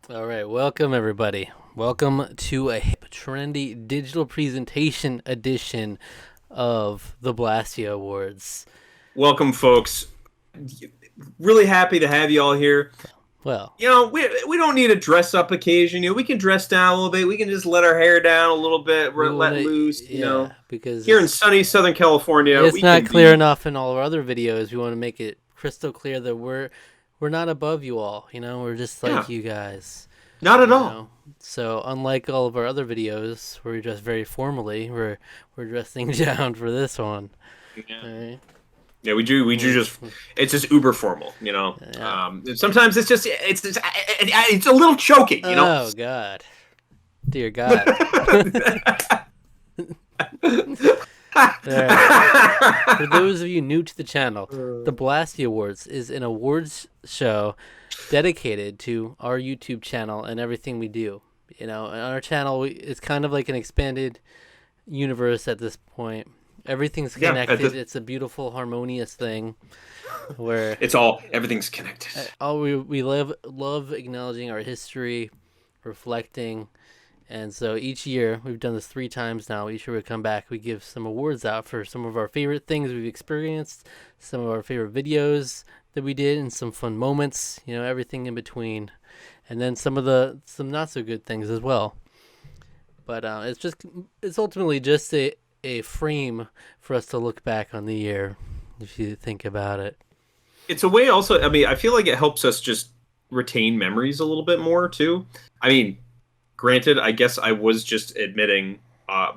All right, welcome everybody. Welcome to a hip, trendy digital presentation edition of the Blastia Awards. Welcome, folks. Really happy to have you all here. Well, We don't need a dress up occasion. We can dress down a little bit. We can just let our hair down a little bit. we We're want let to, loose. yeah, because Here in sunny Southern California, it's we not can clear be enough in all our other videos. We want to make it crystal clear that we're not above you all. We're just like yeah, you guys. not at You all. know, so unlike all of our other videos where we dress very formally, we're dressing down for this one. Yeah. All right. Yeah, we do just it's just uber formal. Yeah. Sometimes it's a little choking. Oh God, dear God. Alright. For those of you new to the channel, the Blasty Awards is an awards show dedicated to our YouTube channel and everything we do. On our channel, it's kind of like an expanded universe at this point. Everything's Yeah, connected. It's a beautiful, harmonious thing where everything's connected. all we love acknowledging our history, reflecting. And so each year, we've done this 3 times now. Each year we come back, we give some awards out for some of our favorite things we've experienced, some of our favorite videos that we did, and some fun moments, everything in between. And then some not so good things as well. But it's ultimately just a frame for us to look back on the year, if you think about it. It's a way also, I feel like it helps us just retain memories a little bit more too. Granted, I guess I was just admitting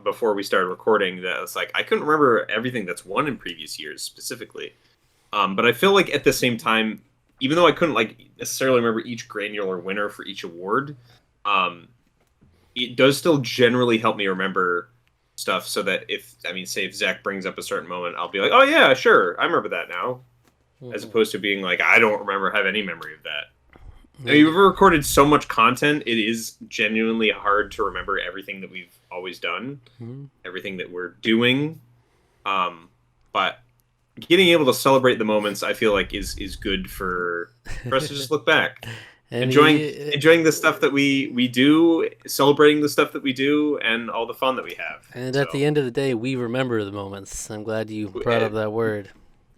before we started recording that it's like I couldn't remember everything that's won in previous years specifically. But I feel like at the same time, even though I couldn't necessarily remember each granular winner for each award, it does still generally help me remember stuff so that say if Zach brings up a certain moment, I'll be like, oh yeah, sure, I remember that now. As opposed to being like, I don't have any memory of that. We've recorded so much content, it is genuinely hard to remember everything that we've always done, everything that we're doing. But getting able to celebrate the moments, I feel like is good for us to just look back. Enjoying the stuff that we do, celebrating the stuff that we do, and all the fun that we have. And at the end of the day, we remember the moments. I'm glad you brought up that word.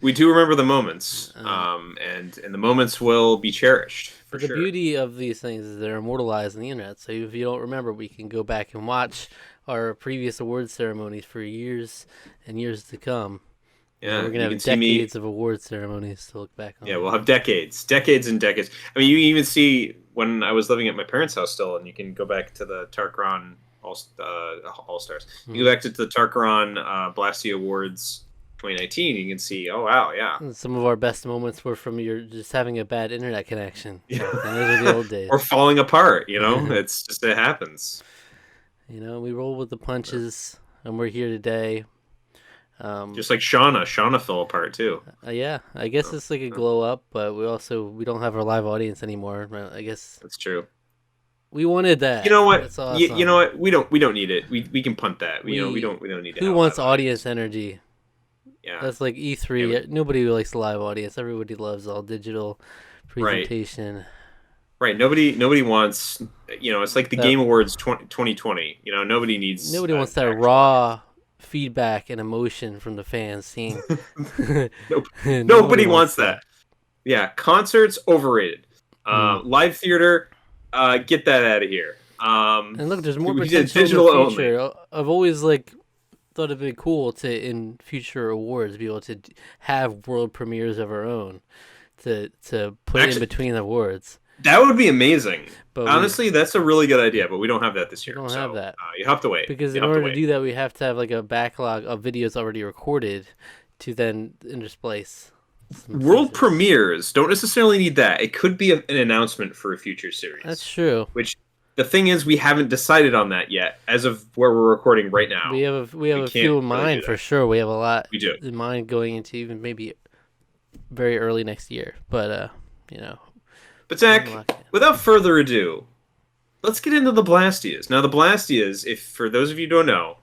We do remember the moments, and the moments will be cherished. The beauty of these things is they're immortalized on the internet. So if you don't remember, we can go back and watch our previous award ceremonies for years and years to come. Yeah, we're gonna have decades of award ceremonies to look back on. Yeah, we'll have decades and decades. You even see when I was living at my parents' house still, and you can go back to the Tarqaron All Stars. You go back to the Tarqaron Blastia Awards 2019, you can see, oh wow, yeah. Some of our best moments were from your just having a bad internet connection. Yeah. And those are the old days. Or falling apart, it's just, it happens. We roll with the punches, and we're here today. Just like Shauna fell apart too. Yeah, I guess it's like a glow up, but we don't have our live audience anymore. I guess that's true. We wanted that. You know what? That's awesome. You know what? We don't need it. We can punt that. We don't need it. Who wants audience energy? Yeah, that's like E3. Yeah, nobody likes the live audience. Everybody loves all digital presentation. Right. Nobody wants. It's like the Game Awards 2020. Nobody wants that raw feedback and emotion from the fans seeing. Nobody wants that. Yeah, concerts overrated. Live theater, get that out of here. And look, there's more potential in the future. Only. I've always thought it'd be cool to in future awards be able to have world premieres of our own to put in between the awards. That would be amazing. But honestly, that's a really good idea, but we don't have that this year. We don't have that. You have to wait. Because in order to do that, we have to have a backlog of videos already recorded to then intersplice. World premieres don't necessarily need that. It could be an announcement for a future series. That's true. Which the thing is, we haven't decided on that yet. As of where we're recording right now, we have a few in mind for sure. We have a lot. We do in mind going into even maybe very early next year. But But Zach, without further ado, let's get into the Blastias. Now, the Blastias, if for those of you who don't know,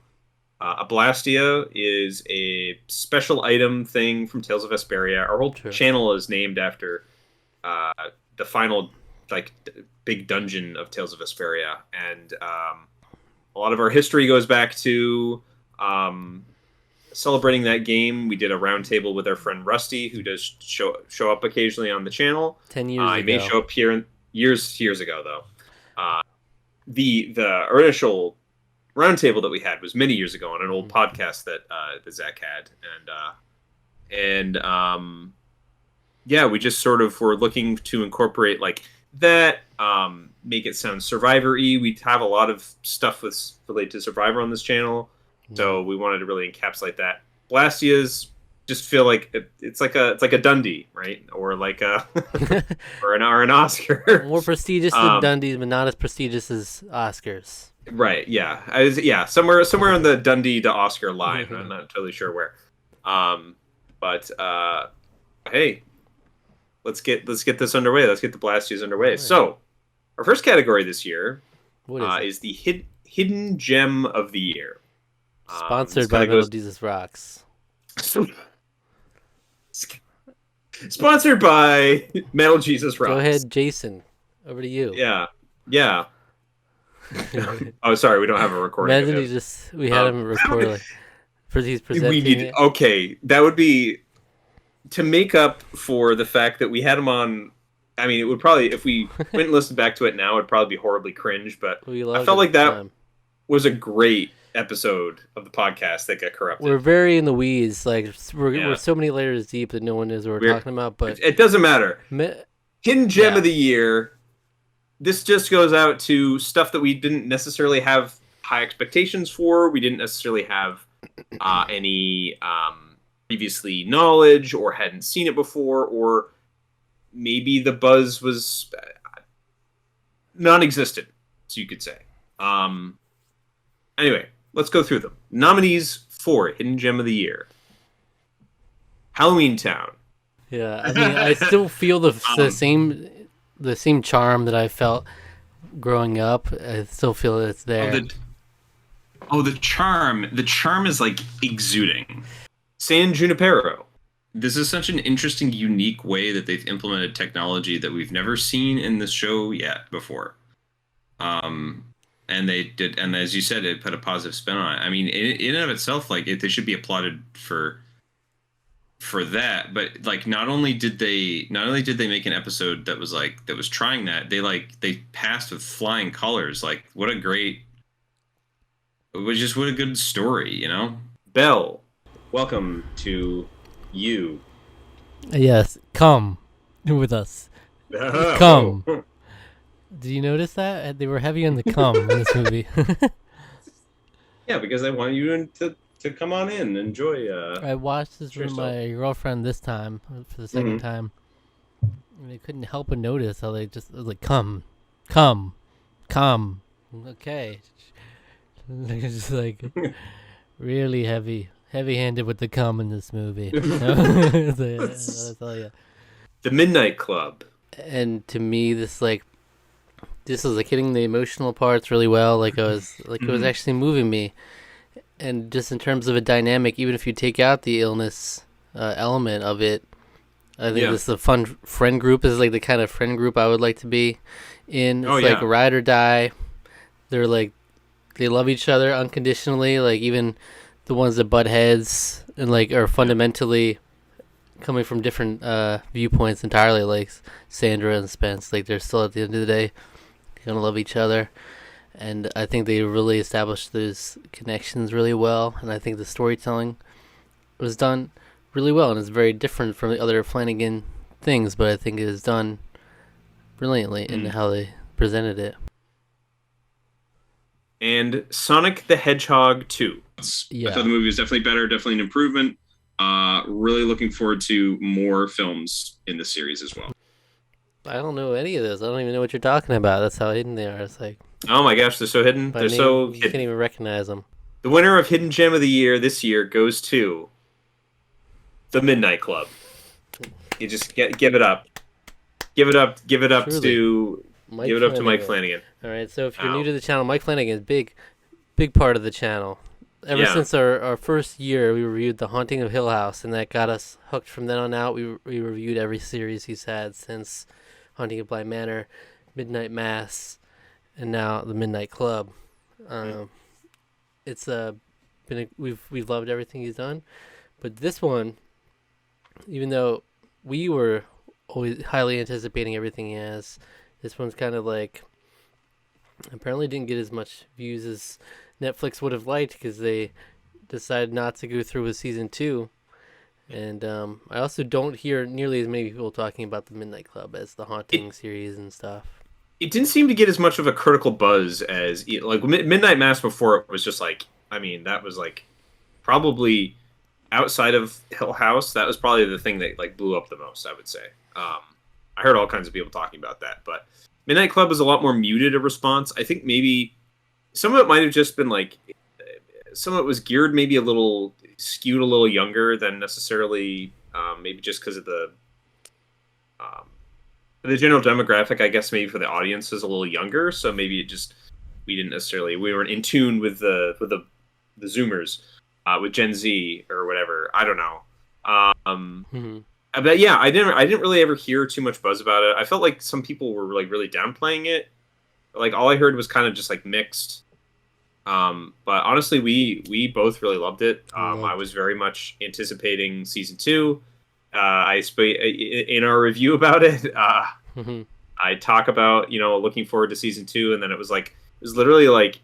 a Blastia is a special item thing from Tales of Vesperia. Our whole channel is named after the final, big dungeon of Tales of Vesperia, and a lot of our history goes back to celebrating that game. We did a roundtable with our friend Rusty, who does show up occasionally on the channel. 10 years ago. He may show up here years ago, though. The initial roundtable that we had was many years ago on an old podcast that Zach had, and yeah, we just sort of were looking to incorporate like that, make it sound Survivor-y. We have a lot of stuff related to Survivor on this channel, so we wanted to really encapsulate that. Blastia's just feel like it's like a Dundee, right, or like a or an Oscar. More prestigious than Dundee's, but not as prestigious as Oscars. Right. Yeah. Somewhere in the Dundee to Oscar line. I'm not totally sure where. But hey, let's get this underway. Let's get the Blastias underway. Right. So, our first category this year is the hidden gem of the year. Sponsored by Metal Jesus Rocks. Sponsored by Metal Jesus Rocks. Go ahead, Jason. Over to you. Yeah. Oh, sorry, we don't have a recording. Imagine we had him record for these presenting. Okay, that would be to make up for the fact that we had him on. I mean, it would probably, if we went and listened back to it now, it'd probably be horribly cringe. But I felt like that was a great episode of the podcast that got corrupted. We're very in the weeds. Like we're so many layers deep that no one knows what we're talking about. But it doesn't matter. Hidden gem of the year. This just goes out to stuff that we didn't necessarily have high expectations for. We didn't necessarily have any previously knowledge or hadn't seen it before, or maybe the buzz was non-existent, so you could say. Anyway, let's go through them. Nominees for Hidden Gem of the Year. Halloween Town. Yeah, I mean, I still feel the same charm that I felt growing up. I still feel that it's there. The charm. The charm is like exuding. San Junipero. This is such an interesting, unique way that they've implemented technology that we've never seen in the show yet before. And they did, and as you said, it put a positive spin on it. I mean, in and of itself, like they should be applauded for that. But like, not only did they make an episode that was trying that, they passed with flying colors. Like, what a good story, you know? Belle, welcome to you. Yes, come with us. Come. Did you notice that? They were heavy on the cum in this movie. Yeah, because I want you to come on in and enjoy. I watched this with my girlfriend this time for the second time. And I couldn't help but notice how they just was like, come. Okay. It's just like really heavy-handed with the cum in this movie. I'll tell you. The Midnight Club. And to me, this was like hitting the emotional parts really well. Like it was actually moving me. And just in terms of a dynamic, even if you take out the illness element of it, I think this is a fun friend group. This is like the kind of friend group I would like to be in. It's like ride or die. They're like, they love each other unconditionally. Like even the ones that butt heads and like are fundamentally coming from different viewpoints entirely. Like Sandra and Spence, like they're still at the end of the day gonna love each other. And I think they really established those connections really well. And I think the storytelling was done really well. And it's very different from the other Flanagan things, but I think it is done brilliantly in how they presented it. And Sonic the Hedgehog 2. Yeah. I thought the movie was definitely better, definitely an improvement. Really looking forward to more films in the series as well. I don't know any of those. I don't even know what you're talking about. That's how hidden they are. It's like, oh my gosh, they're so hidden. They're so hidden. You can't even recognize them. The winner of Hidden Gem of the Year this year goes to The Midnight Club. You just give it up. Give it up Truly. to Mike Flanagan. All right, so if you're new to the channel, Mike Flanagan is big part of the channel. Ever since our first year, we reviewed The Haunting of Hill House, and that got us hooked. From then on out, we reviewed every series he's had since Haunting of Bly Manor. Midnight Mass, and now the Midnight Club. It's we've loved everything he's done, but this one, even though we were always highly anticipating everything he has, this one's kind of like apparently didn't get as much views as Netflix would have liked because they decided not to go through with season 2. And I also don't hear nearly as many people talking about the Midnight Club as the Haunting series and stuff. It didn't seem to get as much of a critical buzz as like Midnight Mass before. It was just like, I mean, that was like probably outside of Hill House, that was probably the thing that like blew up the most, I would say. I heard all kinds of people talking about that, but Midnight Club was a lot more muted a response. I think maybe some of it might have just been like, some of it was geared maybe a little skewed a little younger than necessarily maybe just because of the general demographic, I guess maybe for the audience is a little younger, so maybe it just we weren't in tune with the Zoomers, with Gen Z or whatever. I don't know. But yeah, I didn't really ever hear too much buzz about it. I felt like some people were like really downplaying it. Like all I heard was kind of just like mixed. But honestly, we both really loved it. I was very much anticipating season 2. In our review about it, I talk about looking forward to season 2, and then it was literally like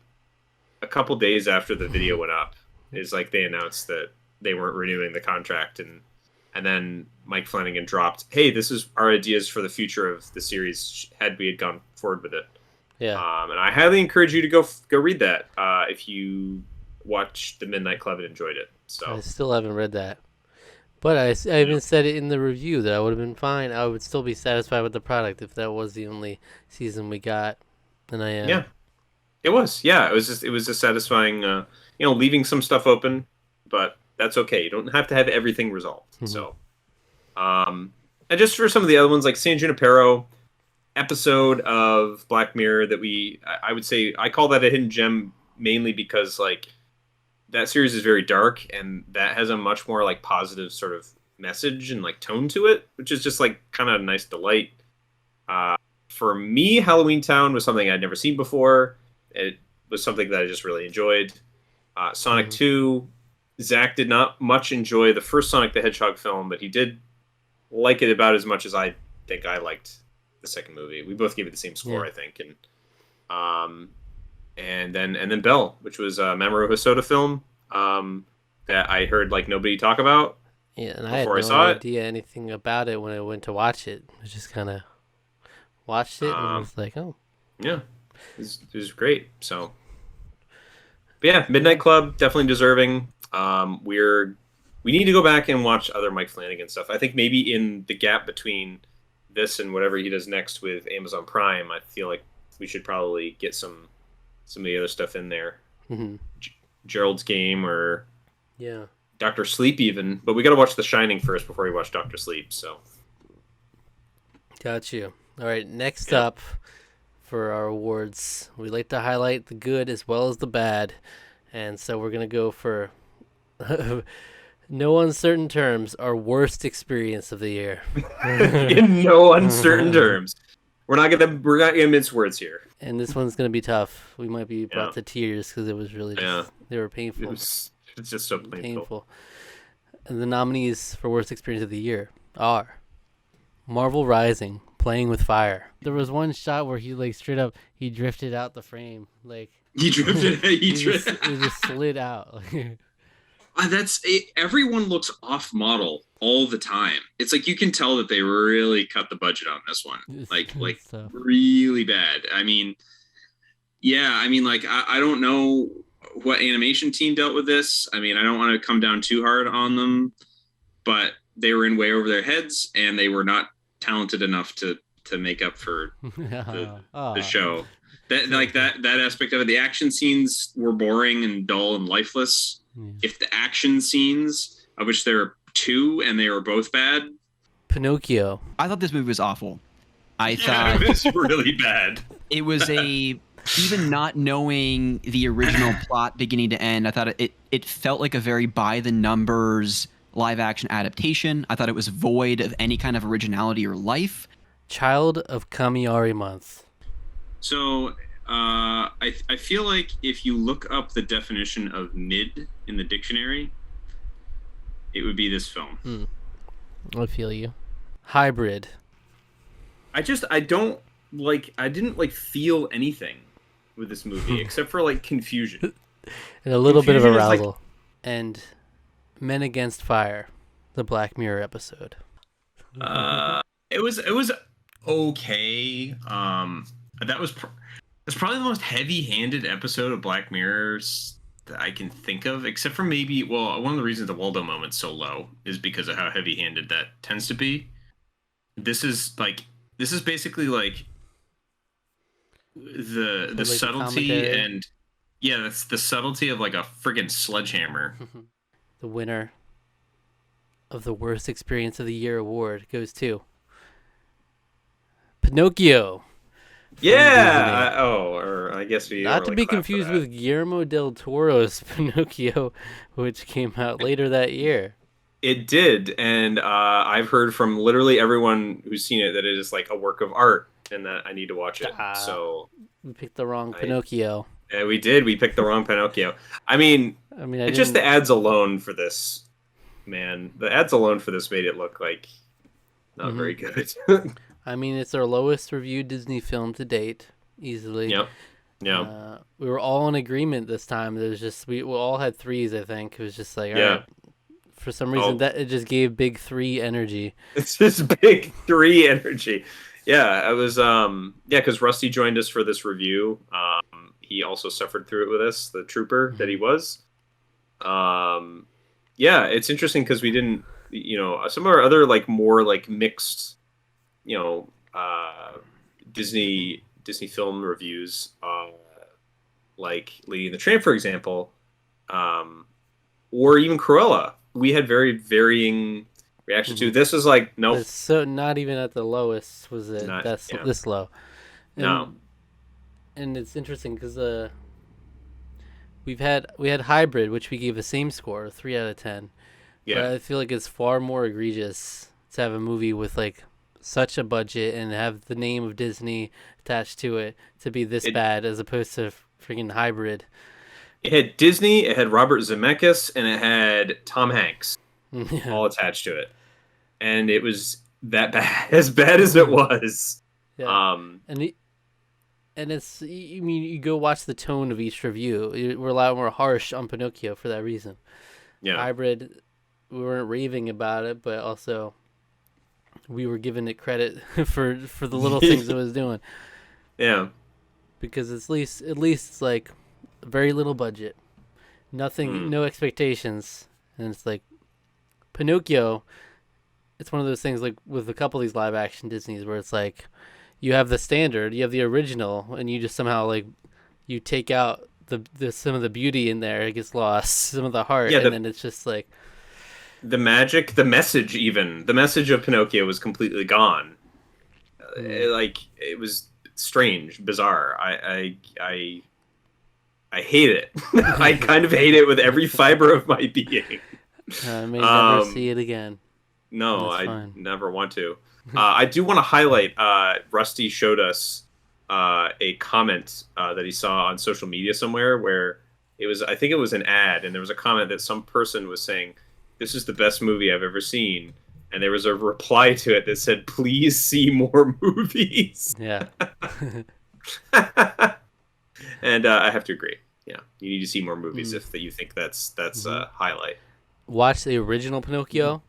a couple days after the video went up is like they announced that they weren't renewing the contract, and then Mike Flanagan dropped, "Hey, this is our ideas for the future of the series had we had gone forward with it." Yeah. And I highly encourage you to go read that if you watched the Midnight Club and enjoyed it. So I still haven't read that, but I even said it in the review that I would have been fine. I would still be satisfied with the product if that was the only season we got, and I am. Yeah, it was. Yeah, it was just satisfying. Leaving some stuff open, but that's okay. You don't have to have everything resolved. So, and just for some of the other ones like San Junipero episode of Black Mirror that I would say I call that a hidden gem mainly because like that series is very dark and that has a much more like positive sort of message and like tone to it, which is just like kind of a nice delight. For me, Halloween Town was something I'd never seen before. It was something that I just really enjoyed. Sonic 2, Zach did not much enjoy the first Sonic the Hedgehog film, but he did like it about as much as I think I liked the second movie. We both gave it the same score, I think, and then Belle, which was a Mamoru Hosoda film that I heard like nobody talk about. Yeah, and I had no idea anything about it when I went to watch it. I just kind of watched it and was like, oh, yeah, it was great. So, but yeah, Midnight Club definitely deserving. We need to go back and watch other Mike Flanagan stuff. I think maybe in the gap between this and whatever he does next with Amazon Prime, I feel like we should probably get some of the other stuff in there. Gerald's Game or Dr. Sleep even, but we got to watch The Shining first before we watch Dr. Sleep. So got you. All right, next up for our awards, we like to highlight the good as well as the bad, and so we're gonna go for no uncertain terms, our worst experience of the year. In no uncertain terms. We're not gonna mince words here. And this one's gonna be tough. We might be brought to tears because it was really they were painful. It's just so painful. And the nominees for worst experience of the year are Marvel Rising, Playing with Fire. There was one shot where he like straight up he drifted out the frame, like he drifted. He just slid out. Everyone looks off model all the time. It's like you can tell that they really cut the budget on this one, like really bad. I mean, I don't know what animation team dealt with this. I mean, I don't want to come down too hard on them, but they were in way over their heads, and they were not talented enough to make up for the show. That aspect of it, the action scenes were boring and dull and lifeless. If the action scenes, of which there are 2 and they were both bad. Pinocchio. I thought this movie was awful. I thought it was really bad. It was even not knowing the original plot beginning to end, I thought it felt like a very by the numbers live action adaptation. I thought it was void of any kind of originality or life. Child of Kamiari Month. So I feel like if you look up the definition of mid in the dictionary, it would be this film. I feel you. Hybrid. I don't like. I didn't like feel anything with this movie except for like confusion. And a little bit of Confusion is, like- arousal. And Men Against Fire, the Black Mirror episode. It was okay. That's probably the most heavy-handed episode of Black Mirror that I can think of, except for maybe, well, one of the reasons the Waldo moment's so low is because of how heavy-handed that tends to be. This is basically like the Like subtlety commentary. and yeah, that's the subtlety of like a friggin' sledgehammer. The winner of the Worst Experience of the Year award goes to Pinocchio. Yeah. Or I guess we Not were, to like, be clapped for confused that. with Guillermo del Toro's Pinocchio, which came out later that year. It did, and I've heard from literally everyone who's seen it that it is like a work of art, and that I need to watch it. Ah. So We picked the wrong I- Pinocchio. yeah, we did. We picked the wrong Pinocchio. I mean, I mean, I it's just the didn't- ads alone for this, man. The ads alone for this made it look like not Mhm. very good. I mean, it's our lowest reviewed Disney film to date, easily. Yep. Yeah. We were all in agreement this time. There's just we all had threes. I think it was just like, all Yeah. right. For some reason, Oh. that it just gave big three energy. It's just big three energy. Yeah, I was because Rusty joined us for this review. He also suffered through it with us, the trooper that he was. Yeah, it's interesting because we didn't, some of our other like more like mixed, Disney film reviews, like Lady and the Tramp, for example, or even Cruella. We had very varying reactions to. This is like, nope. It's so not even at the lowest was it Not- that's yeah. this low. No. And it's interesting because we had Hybrid, which we gave the same score, 3 out of 10. But Yeah. I feel like it's far more egregious to have a movie with like such a budget and have the name of Disney attached to it to be this bad as opposed to freaking Hybrid. It had Disney, it had Robert Zemeckis, and it had Tom Hanks Yeah. all attached to it. And it was that bad, as bad as it was. Yeah. And it's, I mean, you go watch the tone of each review. We're a lot more harsh on Pinocchio for that reason. Yeah. Hybrid, we weren't raving about it, but also we were giving it credit for the little things it was doing, Yeah. because at least it's like very little budget, nothing, no expectations, and it's like Pinocchio. It's one of those things like with a couple of these live action Disneys where it's like you have the standard, you have the original, and you just somehow like you take out the some of the beauty in there, it gets lost, some of the heart, Yeah, and then it's just like The magic, the message of Pinocchio was completely gone. It was strange, bizarre. I hate it. I kind of hate it with every fiber of my being. I may never see it again. No, That's I fine. never want to. I do want to highlight. Rusty showed us a comment that he saw on social media somewhere where I think it was an ad, and there was a comment that some person was saying, "This is the best movie I've ever seen," and there was a reply to it that said, "Please see more movies." Yeah. And I have to agree. Yeah, you need to see more movies if you think that's a highlight. Watch the original Pinocchio,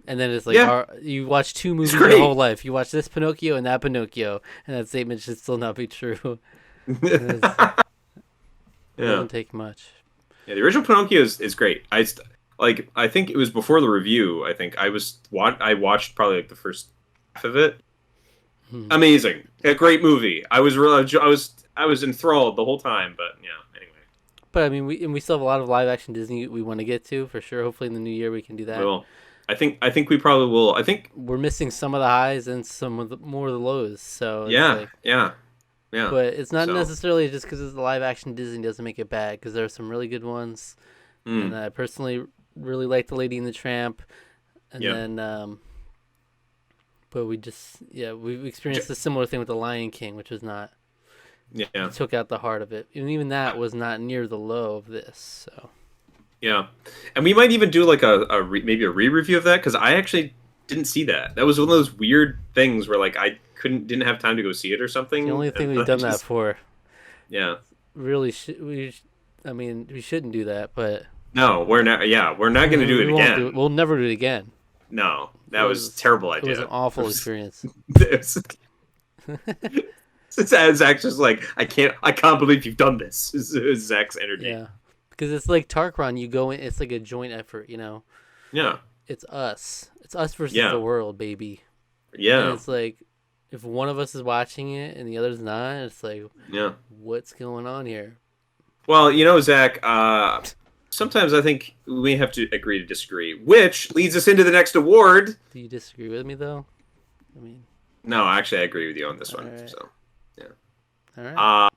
and then it's like Yeah. you watch two movies great. your whole life. You watch this Pinocchio and that Pinocchio, and that statement should still not be true. It Yeah. doesn't take much. Yeah, the original Pinocchio is great. I think it was before the review. I think I watched probably like the first half of it. Amazing, a great movie. I was enthralled the whole time. But yeah, anyway, But I mean, we still have a lot of live action Disney we want to get to for sure. Hopefully in the new year we can do that. well, I think we probably will. I think We're missing some of the highs and some of the more of the lows. So it's yeah, like, yeah. but it's not So- necessarily just because it's the live action Disney doesn't make it bad, because there are some really good ones. And I personally really like The Lady and the Tramp. And Yeah. then, but we experienced a similar thing with The Lion King, which was not Yeah. took out the heart of it, and even that was not near the low of this. So Yeah, and we might even do like maybe a re-review of that because I actually didn't see that. That was one of those weird things where like I didn't have time to go see it or something. it's the only thing and we've I done that just- for. Yeah, Really, I mean, we shouldn't do that, but no, we're not. Yeah, we're not going to do it we won't again. we'll never do it again. No, that It was a terrible It idea. was an awful It was- experience. it was- Zach's just like I can't believe you've done this. Is Zach's energy. Yeah, because it's like Tarqaron. You go in, it's like a joint effort. You know, Yeah. it's us. It's us versus Yeah. the world, baby. And Yeah. it's like if one of us is watching it and the other's not, it's like, Yeah. what's going on here? Well, Zach, sometimes I think we have to agree to disagree, which leads us into the next award. Do you disagree with me though? I mean, No, actually, I agree with you on this one. Alright. So, all right.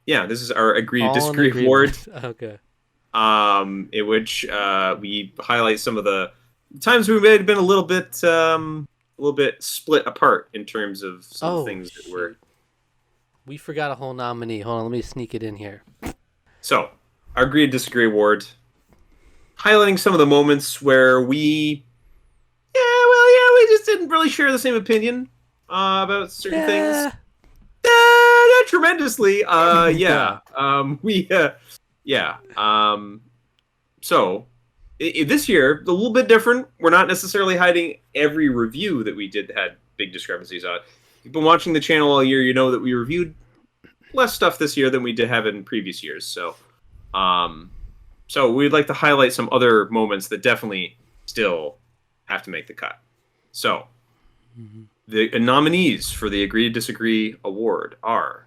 yeah, this is our agree to All in disagree award, agreement. Okay. in which we highlight some of the times we may have been a little bit split apart in terms of some things that were. shoot. We forgot a whole nominee. Hold on, let me sneak it in here. So, our agree to disagree award, highlighting some of the moments where we just didn't really share the same opinion about certain things. Not tremendously. Yeah. So, this year, a little bit different. We're not necessarily hiding every review that we had big discrepancies on. If you've been watching the channel all year, you know that we reviewed less stuff this year than we did have in previous years. So, we'd like to highlight some other moments that definitely still have to make the cut. So, the nominees for the Agree to Disagree award are: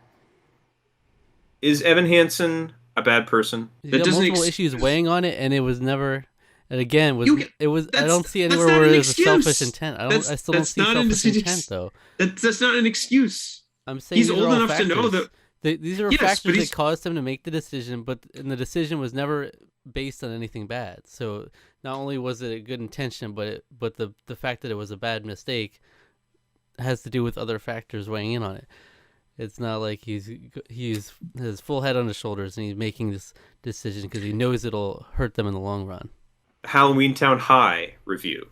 is Evan Hansen a bad person? You That got doesn't multiple ex- issues weighing on it, and it was never. And again, it was. I that's- don't see that's anywhere not where an there's a selfish excuse. intent. I That's- still don't that's see not an selfish ex- intent though. That's not an excuse. I'm saying He's these old are all enough to know factors. that. These are Yes, but factors that he's- caused him to make the decision, and the decision was never based on anything bad. So not only was it a good intention, but the fact that it was a bad mistake has to do with other factors weighing in on it. It's not like he's his full head on his shoulders and he's making this decision because he knows it'll hurt them in the long run. Halloween Town High review.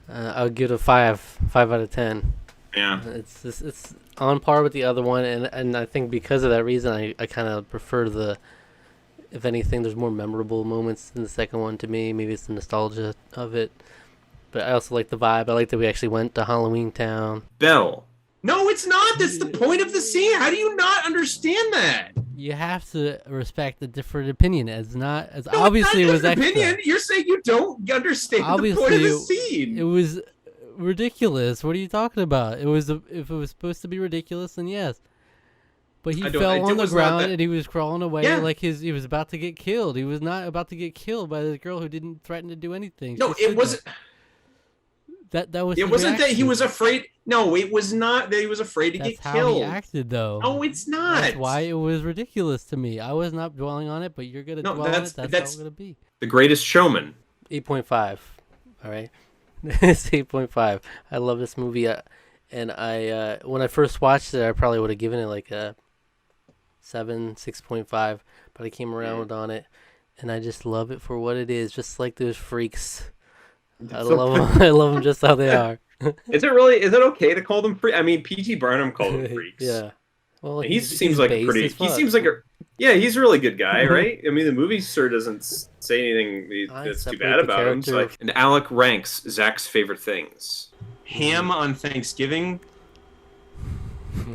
I would give it a 5 out of 10. Yeah. It's on par with the other one, and I think because of that reason, I kind of prefer if anything, there's more memorable moments in the second one to me. Maybe it's the nostalgia of it, but I also like the vibe. I like that we actually went to Halloween Town. Bell. No, it's not. That's the point of the scene. How do you not understand that? You have to respect the different opinion. As No, obviously it's it not was just an extra. opinion. You're saying you don't understand the point of Obviously, the scene. It was ridiculous. What are you talking about? If it was supposed to be ridiculous, then yes. But he I don't- fell it on the was not ground that- and he was crawling away Yeah. like he was about to get killed. He was not about to get killed by the girl who didn't threaten to do anything. No, She it stood wasn't. there. That was. It his wasn't that he reaction. was afraid. No, it was not that he was afraid to That's get how killed. he acted, though. No, it's not. That's why it was ridiculous to me. I was not dwelling on it, but you're gonna No, dwell on that's- it. That's how that's- it's gonna be. The Greatest Showman. 8.5. All right, it's 8.5. I love this movie, and I when I first watched it, I probably would have given it like a 7, 6.5, but I came around on it, and I just love it for what it is, just like those freaks. I love them. I love them just how they are. Is it okay to call them freaks? I mean, P.T. Barnum called them freaks. Yeah. Well, He he's seems like a based pretty. as He fuck. seems like he's a really good guy, right? I mean, the movie sure doesn't say anything I that's too separate bad the about him. So, character. and Alec ranks Zach's favorite things. Ham on Thanksgiving.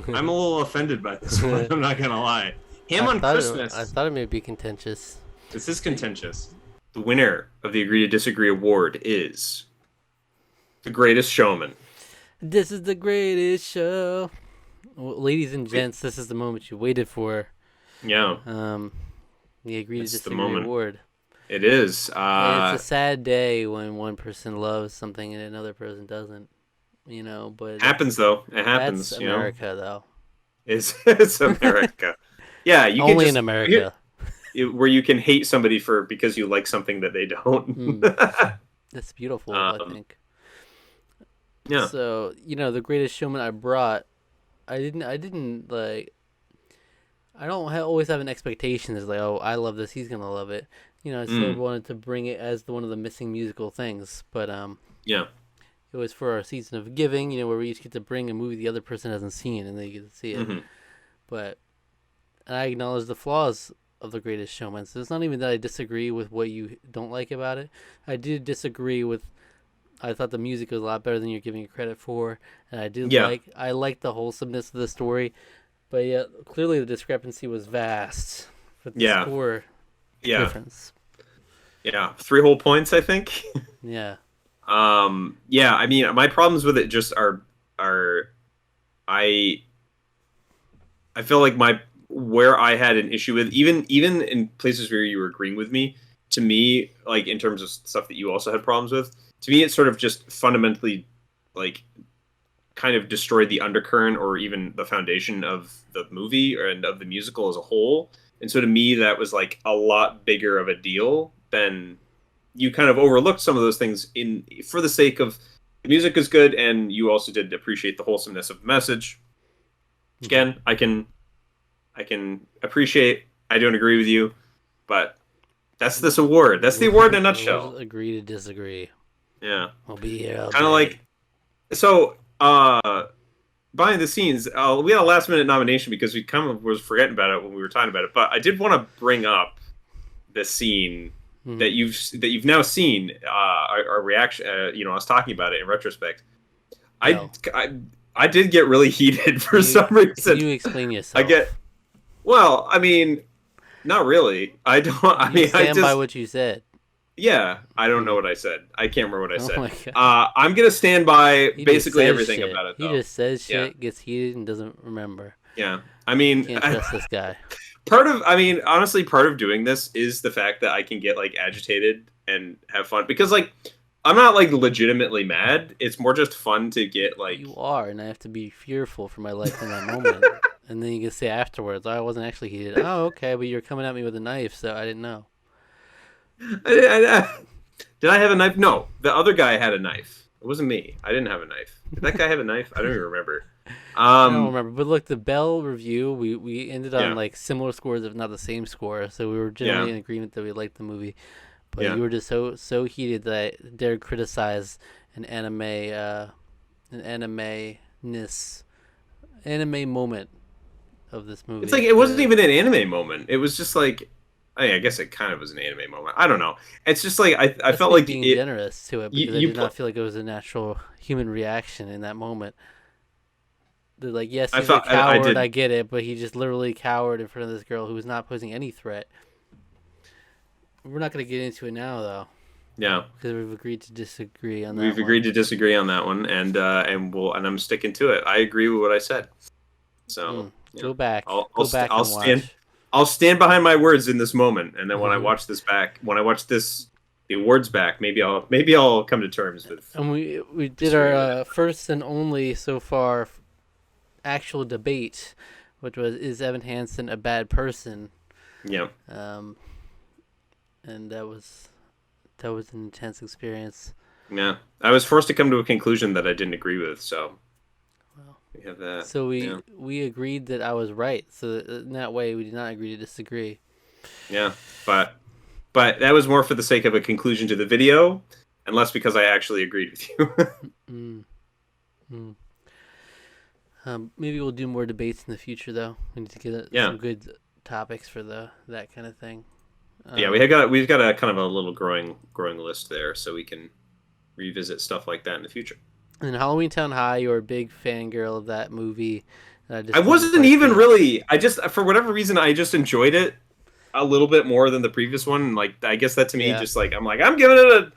I'm a little offended by this one. I'm not gonna lie. Ham on Christmas. I thought it may be contentious. This is contentious. The winner of the Agree to Disagree award is The Greatest Showman. This is the greatest show. Well, ladies and gents, this is the moment you waited for. Yeah, The Agree to It's the Disagree moment. award. it is. And it's a sad day when one person loves something and another person doesn't. You know, but happens though. It happens. that's You know, America, though. it's America. Yeah, you can Only just, in America. where you can hate somebody because you like something that they don't. That's beautiful, I Um, think. Yeah. So, the Greatest Showman I brought, I didn't like. I don't always have an expectation. It's like, oh, I love this, he's gonna love it. You know, I still wanted to bring it as one of the missing musical things, but Yeah. it was for our season of giving. You know, where we each get to bring a movie the other person hasn't seen, and they get to see it. Mm-hmm. But I acknowledge the flaws of The Greatest Showman. So it's not even that I disagree with what you don't like about it. I did disagree with. I thought the music was a lot better than you're giving it credit for, and I liked the wholesomeness of the story, but yeah, clearly the discrepancy was vast with the score difference. Yeah, 3 whole points, I think. Yeah. Yeah, I mean, my problems with it just are I feel like where I had an issue with, even in places where you were agreeing with me, to me, like in terms of stuff that you also had problems with, to me it sort of just fundamentally like kind of destroyed the undercurrent or even the foundation of the movie and of the musical as a whole. And so to me that was like a lot bigger of a deal than you kind of overlooked some of those things for the sake of the music is good, and you also did appreciate the wholesomeness of the message. Again, I can appreciate. I don't agree with you, but that's this award. That's the award in a nutshell. We'll agree to disagree. Yeah, I'll be here. Kind of like so. Behind the scenes, we had a last minute nomination because we kind of was forgetting about it when we were talking about it. But I did want to bring up the scene that you've now seen. Our reaction. I was talking about it in retrospect. No. I did get really heated for some reason. You explain yourself. Well, I mean, not really. I don't. I mean, stand by what you said. Yeah, I don't know what I said. I can't remember what I said. My God. I'm gonna stand by He basically just says everything shit. about it. Though. He just says shit, gets heated, and doesn't remember. Yeah, I mean, Can't trust this guy. Honestly, part of doing this is the fact that I can get like agitated and have fun because like I'm not like legitimately mad. It's more just fun to get like. You are, and I have to be fearful for my life in that moment. And then you can say afterwards, I wasn't actually heated. Oh, okay, but you're coming at me with a knife, so I didn't know. Did I have a knife? No, the other guy had a knife. It wasn't me. I didn't have a knife. Did that guy have a knife? I don't even remember. I don't remember. But look, the Bell review, we ended on like similar scores, if not the same score. So we were generally in agreement that we liked the movie. But you were just so heated that I dared criticize an anime moment of this movie. It's like it wasn't even an anime moment. It was just like, I guess it kind of was an anime moment. I don't know. It's just like I felt like being generous to it because I did not feel like it was a natural human reaction in that moment. They're like, yes, he's a coward. I get it, but he just literally cowered in front of this girl who was not posing any threat. We're not going to get into it now, though. Yeah, because we've agreed to disagree on that. We've agreed to disagree on that one, and I'm sticking to it. I agree with what I said. So go back. I'll stand behind my words in this moment, and then when I watch this the awards back, maybe I'll come to terms with. And we did our first and only so far actual debate, which was, is Evan Hansen a bad person? Yeah. And that was an intense experience. Yeah, I was forced to come to a conclusion that I didn't agree with. So we have that. So we agreed that I was right. So in that way, we did not agree to disagree. Yeah, but that was more for the sake of a conclusion to the video, and less because I actually agreed with you. Maybe we'll do more debates in the future, though. We need to get some good topics for that kind of thing. We've got a kind of a little growing list there, so we can revisit stuff like that in the future. And Halloween Town High, you're a big fangirl of that movie. I wasn't even really. I just, for whatever reason, I just enjoyed it a little bit more than the previous one. Like, I guess that to me, just like, I'm giving it a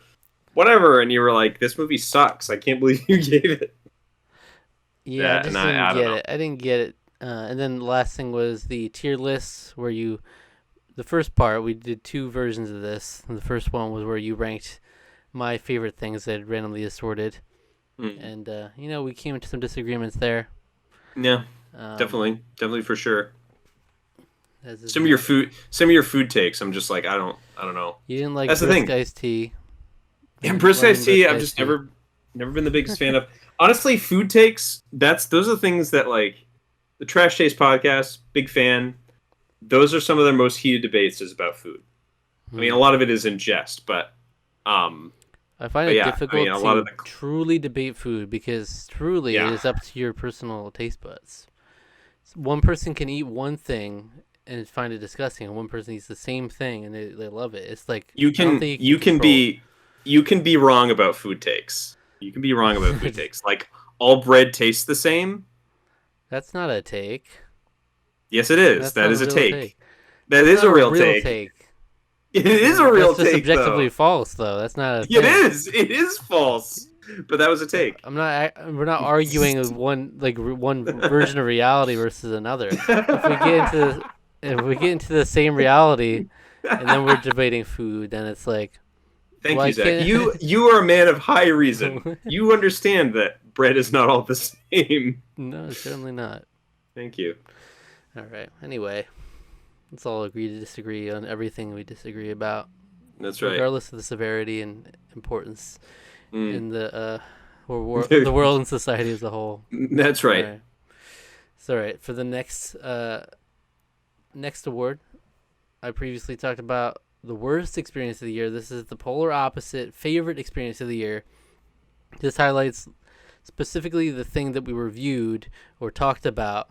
whatever, and you were like, this movie sucks. I can't believe you gave it. Yeah, I just didn't get it. I didn't get it. And then the last thing was the tier lists, where the first part, we did two versions of this. And the first one was where you ranked my favorite things that I'd randomly assorted. And, we came into some disagreements there. Yeah, definitely for sure. Some of your food takes, I'm just like, I don't know. You didn't like brisk iced tea. Yeah, brisk iced tea, I've just never been the biggest fan of. Honestly, food takes, those are the things that, like, the Trash Taste podcast, big fan. those are some of their most heated debates is about food. I mean, a lot of it is in jest, but I find but it yeah, I difficult mean, a lot to of the truly debate food because truly it Yeah. is up to your personal taste buds. One person can eat one thing and find it disgusting, and one person eats the same thing and they love it. It's like you I don't can think you can control be you can be wrong about food takes. You can be wrong about food takes. Like all bread tastes the same. That's not a take. Yes, it is. That's That not a is a real take. take. That That's is not a real take. It is a real That's just take, objectively though. false, though. That's not a It thing. is. It is false. But that was a take. I'm not. We're not arguing with one version of reality versus another. If we get into the same reality, and then we're debating food, then it's like, Thank why you, Zach. can't You are a man of high reason. You understand that bread is not all the same. No, certainly not. Thank you. All right. Anyway, let's all agree to disagree on everything we disagree about, That's right. regardless of the severity and importance Mm. in the the world and society as a whole. That's right. All right. So, all right, for the next award, I previously talked about the worst experience of the year. This is the polar opposite, favorite experience of the year. This highlights specifically the thing that we reviewed or talked about,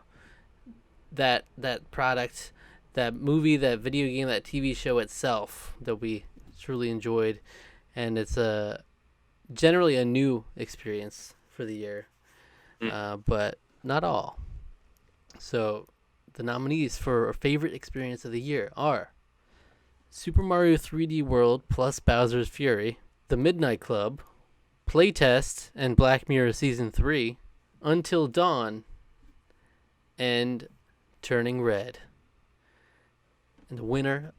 that product, that movie, that video game, that TV show itself that we truly enjoyed, and it's generally a new experience for the year, but not all. So the nominees for our favorite experience of the year are Super Mario 3D World plus Bowser's Fury, The Midnight Club, Playtest and Black Mirror Season 3, Until Dawn, and Turning Red. And the winner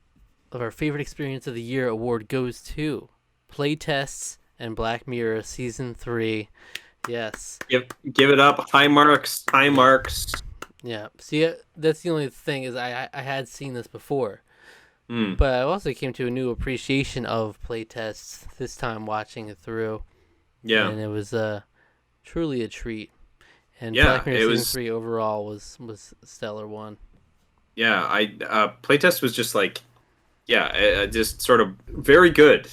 of our favorite experience of the year award goes to Playtests and Black Mirror Season 3. Yes. Give it up. High marks. High marks. Yeah. See, that's the only thing is I had seen this before. Mm. But I also came to a new appreciation of playtests this time watching it through. Yeah. And it was truly a treat. And Yeah, Black Mirror it Season was- 3 overall was a stellar one. Yeah, playtest was just like, just sort of very good.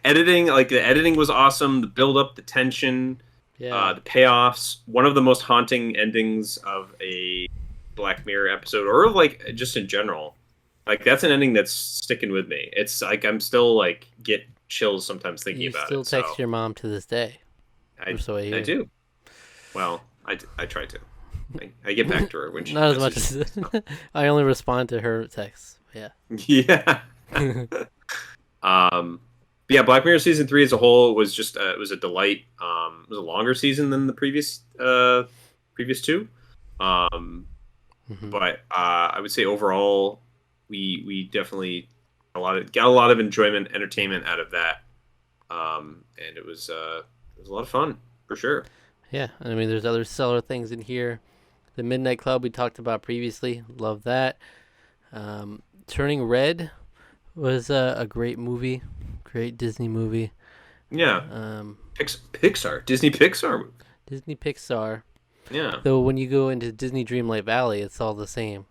Editing, like the editing was awesome. The build up, the tension, Yeah. the payoffs. One of the most haunting endings of a Black Mirror episode, or like just in general. Like that's an ending that's sticking with me. It's like I'm still like get chills sometimes thinking You about still it. text So your mom to this day. Or so I hear. I do. Well, I try to. I get back to her when she Not as much messages. as I only respond to her texts. Yeah. Yeah. But yeah, Black Mirror season 3 as a whole was just it was a delight. It was a longer season than the previous two. Mhm. But I would say overall we definitely got a lot of enjoyment, entertainment out of that. And it was a lot of fun for sure. Yeah, I mean, there's other stellar things in here. The Midnight Club we talked about previously. Love that. Turning Red was a great movie. Great Disney movie. Yeah. Pixar. Disney Pixar movie. Disney Pixar. Yeah. Though when you go into Disney Dreamlight Valley, it's all the same.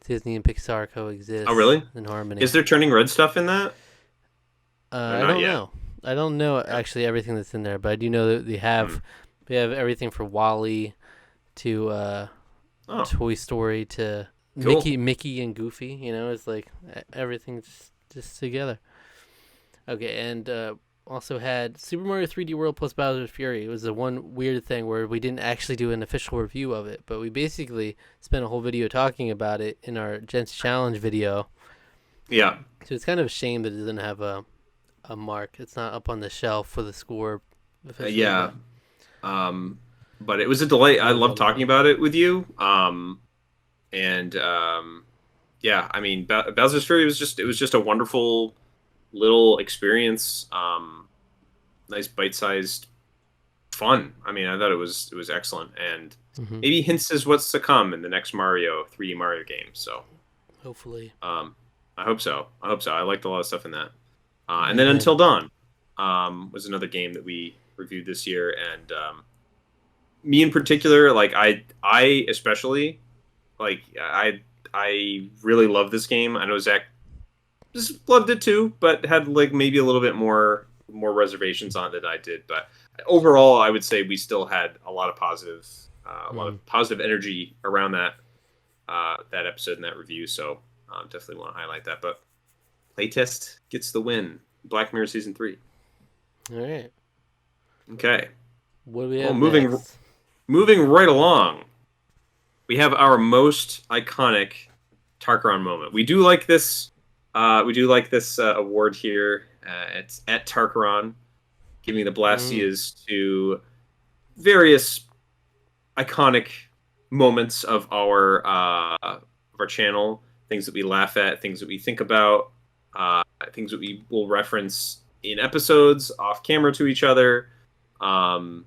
Disney and Pixar coexist. Oh, really? In harmony. Is there Turning Red stuff in that? I not don't yet? know. I don't know actually everything that's in there, but I do know that they have everything from Wall-E to Toy Story to Cool. Mickey and Goofy. You know, it's like everything just together. Okay, and also had Super Mario 3D World plus Bowser's Fury. It was the one weird thing where we didn't actually do an official review of it, but we basically spent a whole video talking about it in our Gents Challenge video. Yeah. So it's kind of a shame that it doesn't have a mark. It's not up on the shelf for the score. officially, Yeah. but- But it was a delight. I love Wonderful. talking about it with you. Yeah, I mean, Bowser's Fury was just a wonderful little experience. Nice bite-sized fun. I mean, I thought it was excellent, and Mhm. maybe hints as what's to come in the next 3D Mario game. So, Hopefully. I hope so. I liked a lot of stuff in that. And then Yeah. Until Dawn was another game that we reviewed this year, and me in particular, like I especially like I really love this game. I know Zach just loved it too, but had like maybe a little bit more reservations on it than I did. But overall, I would say we still had a lot of positive, a lot of positive energy around that that episode and that review. So definitely want to highlight that. But playtest gets the win. Black Mirror Season 3. All right. Okay. What do we have moving next? right along, we have our most iconic Tarqaron moment. We do like this. Award here. It's at Tarqaron, giving the Blastias to various iconic moments of our channel. Things that we laugh at, things that we think about, things that we will reference in episodes off camera to each other, and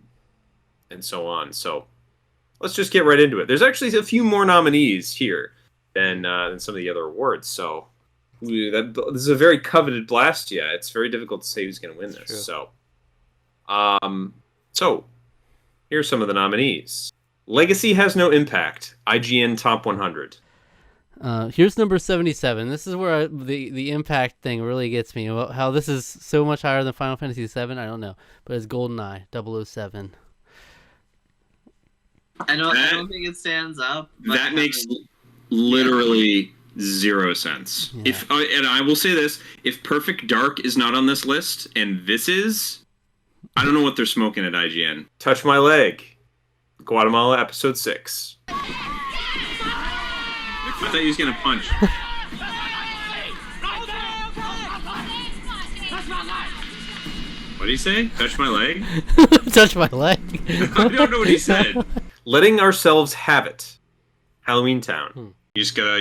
so on. So let's just get right into it. There's actually a few more nominees here than some of the other awards. So this is a very coveted Blastia. It's very difficult to say who's going to win this. True. So here's some of the nominees. Legacy has no impact. IGN Top 100. Here's number 77. This is where the impact thing really gets me. How this is so much higher than Final Fantasy VII, I don't know. But it's GoldenEye 007. I don't think it stands up. That makes literally zero sense. Yeah. If and I will say this: if Perfect Dark is not on this list, and this is, I don't know what they're smoking at IGN. Touch My Leg. Guatemala Episode 6. I thought he was gonna punch. What did he say? Touch my leg? Touch my leg. I don't know what he said. Letting Ourselves Have It. Halloween Town. You just gotta,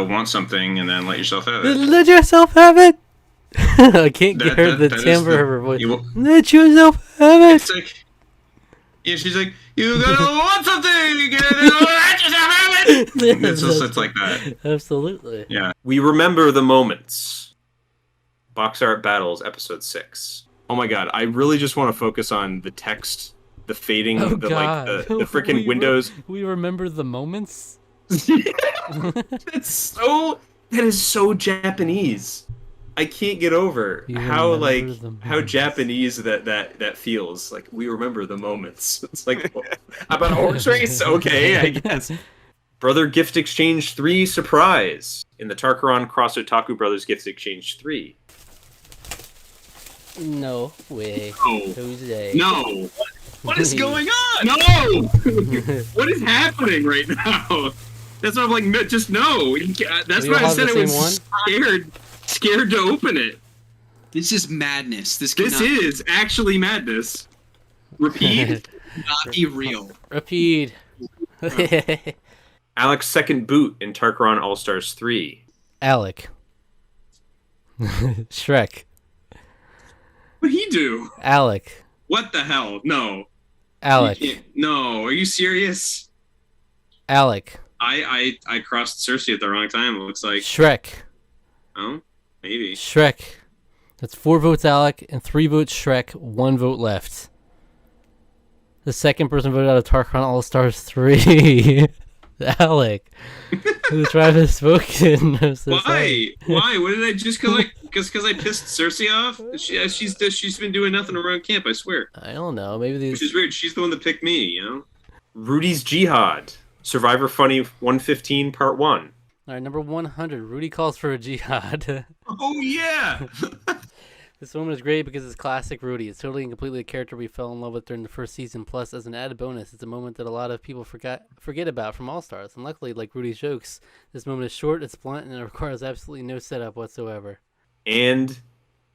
want something and then let yourself have it. Let yourself have it. I can't get her the that is timbre of her voice. you will- Let yourself have it. It's like, yeah, she's like, you gotta want something, you gotta let yourself have it. It's like that. Absolutely. Yeah. We Remember the Moments. Box Art Battles, Episode 6. Oh my god, I really just want to focus on the text, the fading, Oh the God. the freaking windows. We remember the moments. That is so Japanese. I can't get over You how remember the how moments. Japanese that feels. Like, we remember the moments. It's like, about a horse race? Okay, I guess. Brother Gift Exchange 3 Surprise in the Tarqaron Cross Otaku Brothers Gift Exchange 3. No way. No. Jose. No. What is going on? No. What is happening right now? That's why I'm like, no, just no. That's We all why I have said the I was same scared to open it. This is madness. This This cannot is actually madness. Repeat. not be real. Repeat. Alec's second boot in Tarqaron All Stars 3. Alec. Shrek. What'd he do? Alec. What the hell? No. Alec. No. Are you serious? Alec. I crossed Cersei at the wrong time. It looks like. Shrek. Oh, maybe. Shrek. That's 4 votes Alec and 3 votes Shrek. 1 vote left. The second person voted out of Tarqaron All Stars 3. Alec. The tribe has spoken. I'm so sorry. Why? What did I just because I pissed Cersei off? She's been doing nothing around camp. I swear. I don't know. Maybe Which these. is weird. She's the one that picked me. You know. Rudy's Jihad. Survivor Funny 115 Part 1. All right, number 100. Rudy calls for a jihad. Oh yeah. This moment is great because it's classic Rudy. It's totally and completely a character we fell in love with during the first season. Plus, as an added bonus, it's a moment that a lot of people forget about from All Stars. And luckily, like Rudy's jokes, this moment is short, it's blunt, and it requires absolutely no setup whatsoever. And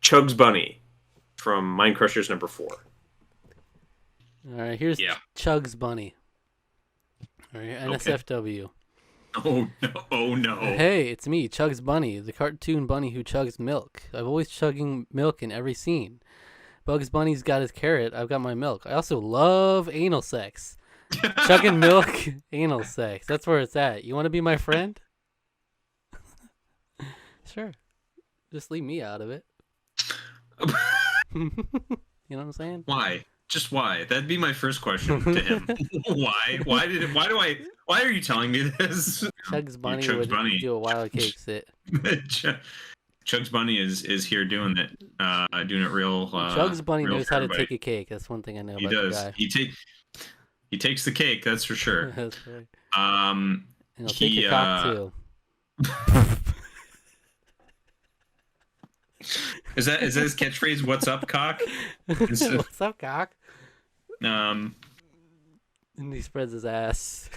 Chugs Bunny from Mind Crushers number 4. All right, here's Yeah. Chugs Bunny. All right, NSFW. Oh no. Oh no. Hey, it's me, Chugs Bunny, the cartoon bunny who chugs milk. I'm always chugging milk in every scene. Bugs Bunny's got his carrot, I've got my milk. I also love anal sex. Chugging milk, anal sex. That's where it's at. You want to be my friend? Sure. Just leave me out of it. You know what I'm saying? Why? Just why? That'd be my first question to him. Why? Why are you telling me this? Chugs Bunny Chugs would Bunny. do a wild cake sit. Chugs Bunny is here doing it, doing it real. Chugs Bunny real knows for how to everybody. take a cake. That's one thing I know He about does. the He takes the cake. That's for guy. sure. That's right. Um, And he'll take your cock too. is that his catchphrase? What's up, cock? What's up, cock? Um, And he spreads his ass.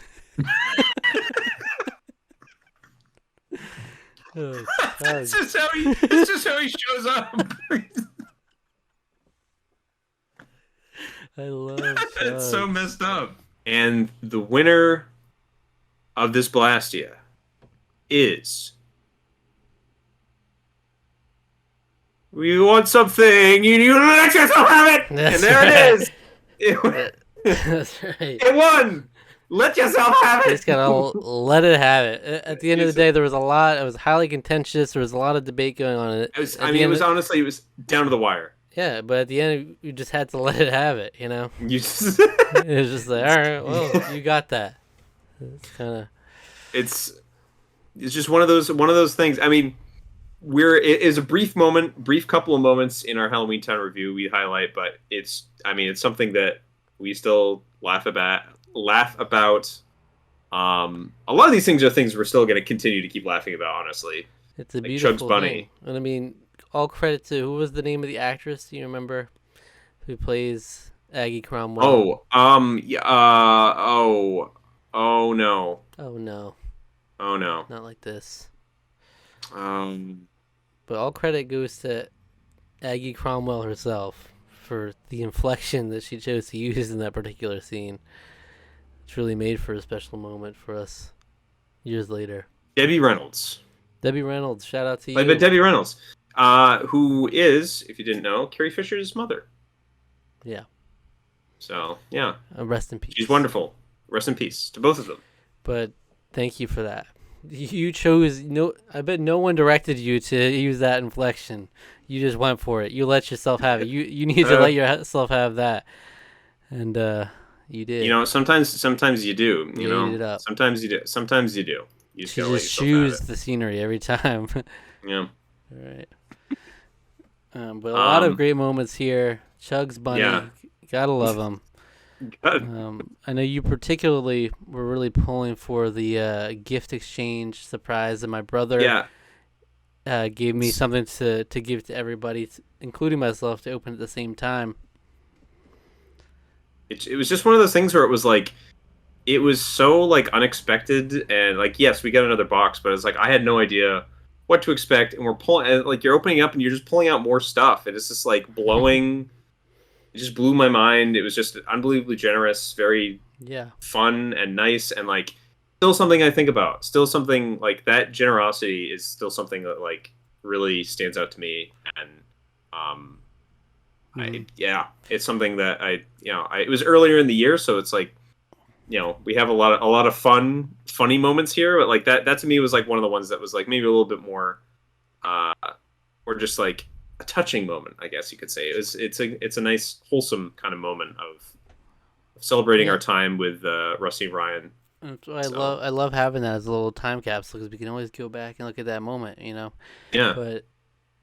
Oh, that's Chugs. just how he. That's just how he shows up. I love It's so Chugs. messed up. And the winner of this Blastia is. We want something. You let yourself have it. That's and there right. it is. It, That's right. it won. Let yourself have You it. just gotta let it have it. At the end of the day, there was a lot. It was highly contentious. There was a lot of debate going on. It was, At I the mean, it end was of- honestly, it was down to the wire. Yeah, but at the end, you just had to let it have it. You know, You just, it was just like, all right, well, you got that. It's kind of it's just one of those things. I mean, it is a brief couple of moments in our Halloween Town review we highlight, but it's something that we still laugh about. A lot of these things are things we're still going to continue to keep laughing about. Honestly, it's a like beautiful Chugs Bunny. thing. And I mean, all credit to who was the name of the actress? Do you remember who plays Aggie Cromwell? Yeah. Oh no. Oh no, Oh no. not like this. Um. But all credit goes to Aggie Cromwell herself for the inflection that she chose to use in that particular scene. It's really made for a special moment for us years later. Debbie Reynolds. Debbie Reynolds, shout out to you. Played by Debbie Reynolds, who is, if you didn't know, Carrie Fisher's mother. Yeah. So yeah, Rest in peace. she's wonderful. Rest in peace to both of them. But thank you for that. You chose I bet no one directed you to use that inflection. You just went for it. You let yourself have it. You need to let yourself have that. And you did. You know, sometimes you do. You You ate it know, up. sometimes you do. Sometimes you do. You just she gotta let just yourself have choose the scenery every time. it. Yeah. All right. But a lot of Um, great moments here. Chugs Bunny, yeah. gotta love him. I know you particularly were really pulling for the gift exchange surprise, and my brother Yeah. gave me something to give to everybody, including myself, to open at the same time. It was just one of those things where it was like, it was so like unexpected, and like, yes, we got another box, but it's like I had no idea what to expect, and we're pulling, and like you're opening up and you're just pulling out more stuff, and it's just like blowing. It just blew my mind. It was just unbelievably generous, very Yeah. fun and nice, and like still something I think about. Still something like that generosity is still something that like really stands out to me, and it's something that it was earlier in the year, so it's like, we have a lot of funny moments here, but like that to me was like one of the ones that was like maybe a little bit more or just like a touching moment, I guess you could say. It's a nice wholesome kind of moment of celebrating our time with Rusty and Ryan. That's why So- I love having that as a little time capsule, because we can always go back and look at that moment, Yeah.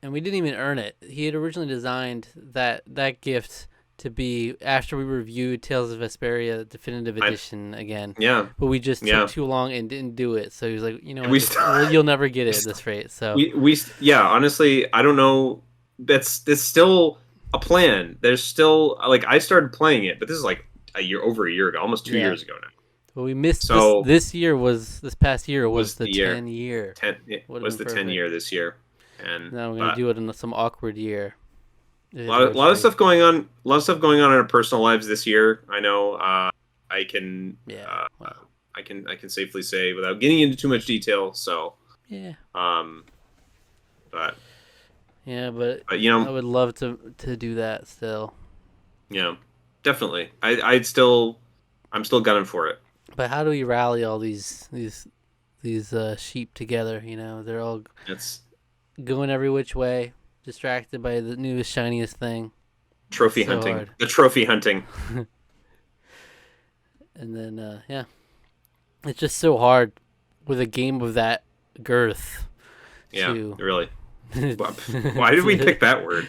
And we didn't even earn it. He had originally designed that gift to be after we reviewed Tales of Vesperia Definitive Edition again. Yeah. But we just Yeah. took too long and didn't do it. So he was like, you'll never get it at this rate. So Honestly, I don't know. That's still a plan. There's still like I started playing it, but this is like over a year ago, almost 2 Yeah. years ago now. but we missed So- this past year was Was the the year. 10 year. It Would've was been the 10 perfect. year this year, and Now we're gonna do it in some awkward year. a lot of stuff going on. A lot of stuff going on in our personal lives this year. I know. I can. Yeah. Wow. I can safely say without getting into too much detail. So. Yeah. But Yeah, but but I would love to do that still. definitely. I'm still gunning for it. But how do we rally all these sheep together? They're all It's going every which way, distracted by the newest shiniest thing. Trophy So hunting. hard. The trophy hunting. And then yeah, it's just so hard with a game of that girth. Yeah, to, really. Why did we pick that word?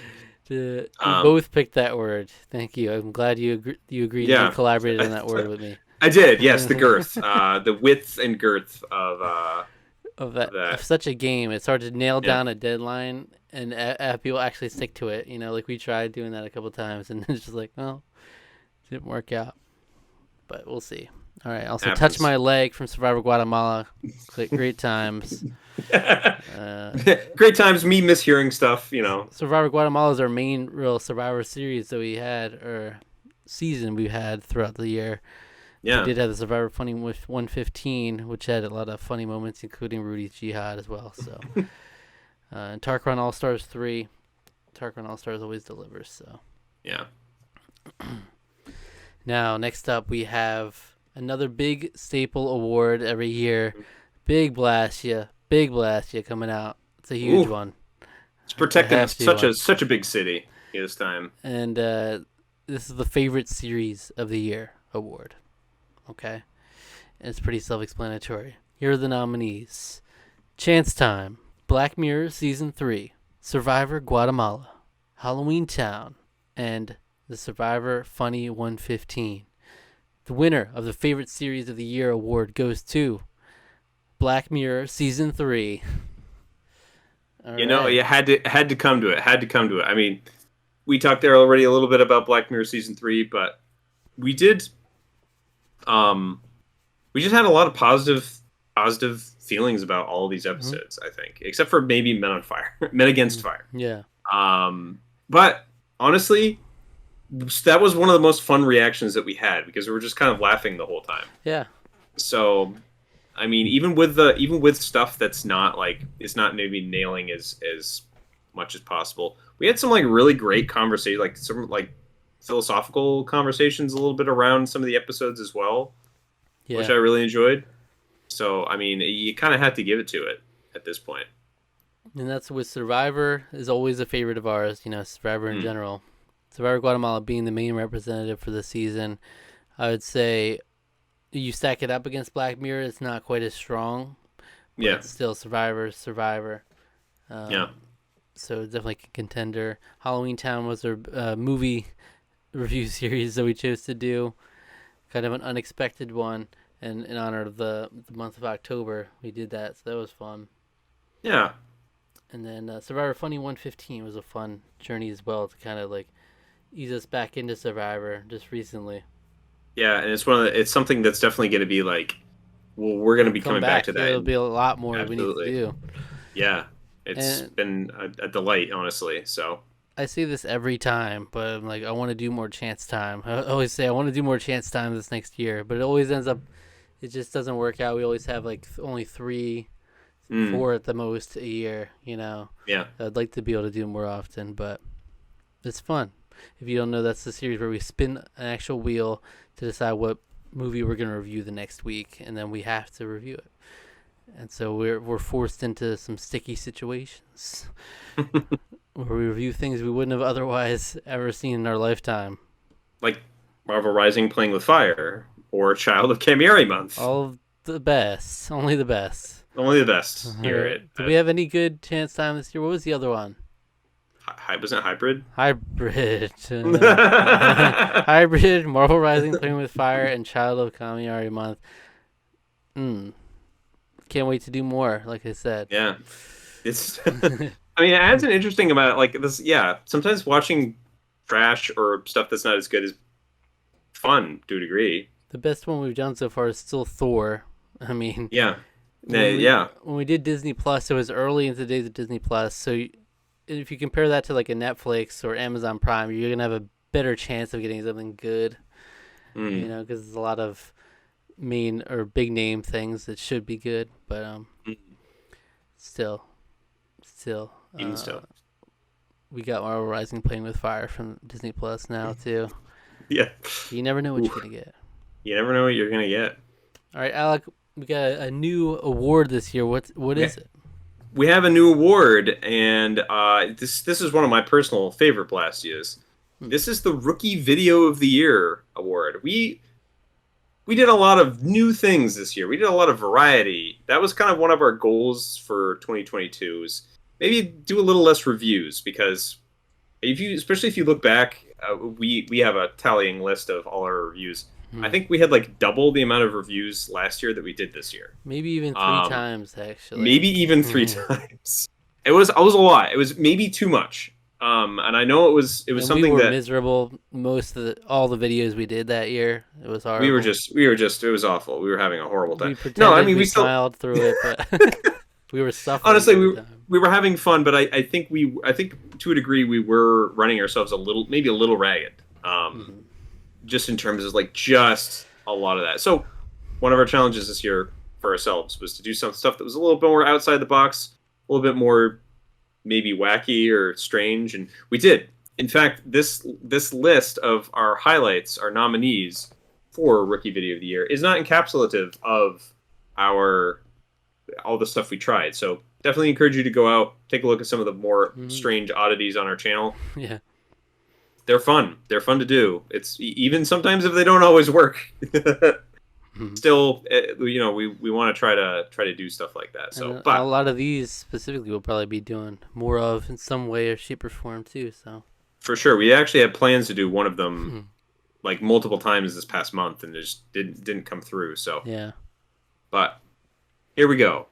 We both picked that word. Thank you. I'm glad you agreed Yeah. and collaborated on that word with me. I did. Yes, the girth, the width and girth of Of that. such a game, it's hard to nail Yeah. down a deadline and have people actually stick to it. You know, like we tried doing that a couple times, and it's just like, well, it didn't work out. But we'll see. All right. Also, Happens. Touch My Leg from Survivor Guatemala. Great times. Great times. Me mishearing stuff. You know. Survivor Guatemala is our main real Survivor series that we had, or season we had throughout the year. Yeah. We did have the Survivor Funny with 115, which had a lot of funny moments, including Rudy's Jihad as well. So, and Tarqaron All Stars 3. Tarqaron All Stars always delivers. So, Yeah. now next up we have another big staple award every year. Big Blastia coming out. It's a huge Ooh. one. It's protecting Have to such a big city this time. And this is the favorite series of the year award. Okay, and it's pretty self-explanatory. Here are the nominees: Chance Time, Black Mirror Season 3, Survivor Guatemala, Halloween Town, and the Survivor Funny 115. The winner of the favorite series of the year award goes to Black Mirror Season 3. All You know, right. you had to come to it. Had to come to it. I mean, we talked there already a little bit about Black Mirror Season 3, but we did we just had a lot of positive feelings about all of these episodes, I think. Except for maybe Men on Fire. Men Against Fire. Yeah. But honestly, that was one of the most fun reactions that we had because we were just kind of laughing the whole time. Yeah. So, I mean, even with stuff that's not like it's not maybe nailing as much as possible, we had some like really great conversations, like some like philosophical conversations a little bit around some of the episodes as well, Yeah. which I really enjoyed. So, I mean, you kind of had to give it to it at this point. And that's with Survivor is always a favorite of ours, you know, Survivor in general. Survivor Guatemala being the main representative for the season. I would say you stack it up against Black Mirror, it's not quite as strong. But Yeah. it's still Survivor. Yeah. So definitely a contender. Halloween Town was our movie review series that we chose to do. Kind of an unexpected one. And in honor of the month of October, we did that. So that was fun. Yeah. And then Survivor Funny 115 was a fun journey as well to kind of like ease us back into Survivor just recently. Yeah, and it's something that's definitely going to be like, well, we're going to be Come coming back to that. There'll be a lot more we need to Absolutely. do. Yeah, it's And- been a delight, honestly. So I say this every time, but I'm like, I want to do more Chance Time. I always say I want to do more Chance Time this next year, but it always ends up, it just doesn't work out. We always have like only 3, 4 at the most a year, you know. yeah, I'd like to be able to do more often, but it's fun. If you don't know, that's the series where we spin an actual wheel to decide what movie we're going to review the next week, and then we have to review it. And so we're forced into some sticky situations where we review things we wouldn't have otherwise ever seen in our lifetime. like Marvel Rising, Playing with Fire, or Child of Cameri Month. All of the best. Only the best. Only the best. Hear it. Did we have any good Chance Time this year? What was the other one? Wasn't it Hybrid? Hybrid. Hybrid, Marvel Rising, Playing with Fire, and Child of Kamiari Month. Can't wait to do more, like I said. Yeah, it's. I mean, it adds an interesting amount. Like this, yeah. Sometimes watching trash or stuff that's not as good is fun to a degree. The best one we've done so far is still Thor. I mean, Yeah, when yeah, when we did Disney Plus, it was early into the days of Disney Plus. So if you compare that to like a Netflix or Amazon Prime, you're going to have a better chance of getting something good. You know, because there's a lot of main or big name things that should be good, but still, even still. we got Marvel Rising Playing with Fire from Disney Plus now too. Yeah, You never know what you're gonna get. you never know what you're gonna get. All right, Alec, we got a new award this year. What is it? We have a new award, and this is one of my personal favorite Blastias. This is the Rookie Video of the Year award. We did a lot of new things this year. We did a lot of variety. That was kind of one of our goals for 2022 is maybe do a little less reviews, because especially if you look back, we have a tallying list of all our reviews. I think we had like double the amount of reviews last year that we did this year. Maybe even 3 times, actually. Maybe even 3 times. It was a lot. It was maybe too much. And I know it was And something we were that miserable most of all the videos we did that year. It was horrible. we were just it was awful. We were having a horrible time. We pretended we still smiled through it, but we were suffering. honestly all the time. we were having fun, but I think to a degree we were running ourselves a little ragged. Just in terms of like just a lot of that. So one of our challenges this year for ourselves was to do some stuff that was a little bit more outside the box, a little bit more maybe wacky or strange, and we did. In fact, this list of our highlights, our nominees for Rookie Video of the Year, is not encapsulative of all the stuff we tried. So definitely encourage you to go out, take a look at some of the more strange oddities on our channel. Yeah. They're fun. They're fun to do. It's even sometimes if they don't always work. Still, we want to try to do stuff like that. So, And but a lot of these specifically we'll probably be doing more of in some way or shape or form too. So for sure, we actually had plans to do one of them like multiple times this past month, and it just didn't come through. So yeah. but here we go.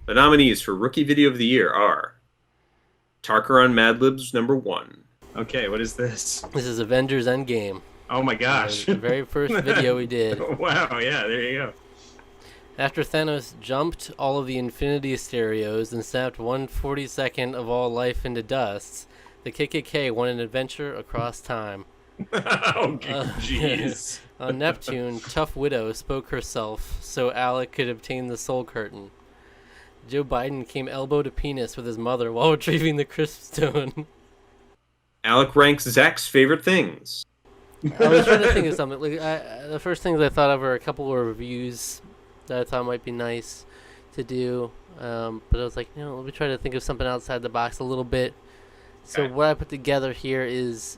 The nominees for Rookie Video of the Year are Tarqaron Mad Libs #1. Okay, what is this? This is Avengers Endgame. Oh my gosh. The very first video we did. Wow, yeah, there you go. After Thanos jumped all of the Infinity Stereos and snapped 1/42nd of all life into dust, the KKK won an adventure across time. Oh, jeez. On Neptune, Tough Widow spoke herself so Alec could obtain the Soul Curtain. Joe Biden came elbow to penis with his mother while retrieving the Crisp Stone. Alec ranks Zach's favorite things. I was trying to think of something. Like the first things I thought of were a couple of reviews that I thought might be nice to do. But I was like, let me try to think of something outside the box a little bit. So Okay. what I put together here is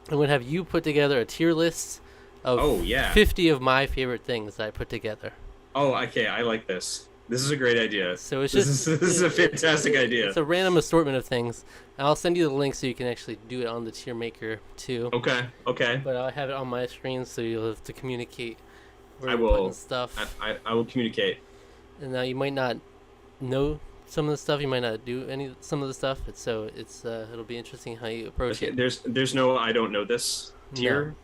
I'm going to have you put together a tier list of 50 of my favorite things that I put together. Oh, okay, I like this. This is a great idea. So it's This is a fantastic idea. It's a random assortment of things. And I'll send you the link so you can actually do it on the tier maker too. Okay. But I'll have it on my screen so you'll have to communicate where I you're will. putting stuff. I will communicate. And now you might not know some of the stuff. You might not do some of the stuff. It'll be interesting how you approach Okay, it. there's no I don't know this tier.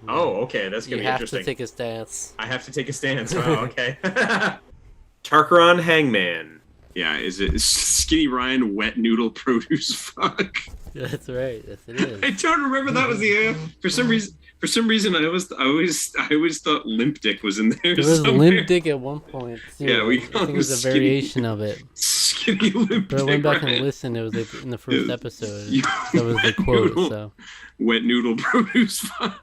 No. Oh, okay, that's gonna You be have interesting. to take a stance. I have to take a stance. Oh, okay. Tarqaron Hangman. Yeah, is it Skinny Ryan wet noodle produce fuck? That's right. Yes, it is. I don't remember that was the for some reason I always thought Limp Dick was in there. There was somewhere. Limp Dick at one point. Too. Yeah, we I called think it was a him Skinny- variation of it. Skinny Limp But I Dick. went back Ryan. and listened. It was like in the first episode. You- That was the wet quote. noodle- So Wet noodle produce fuck.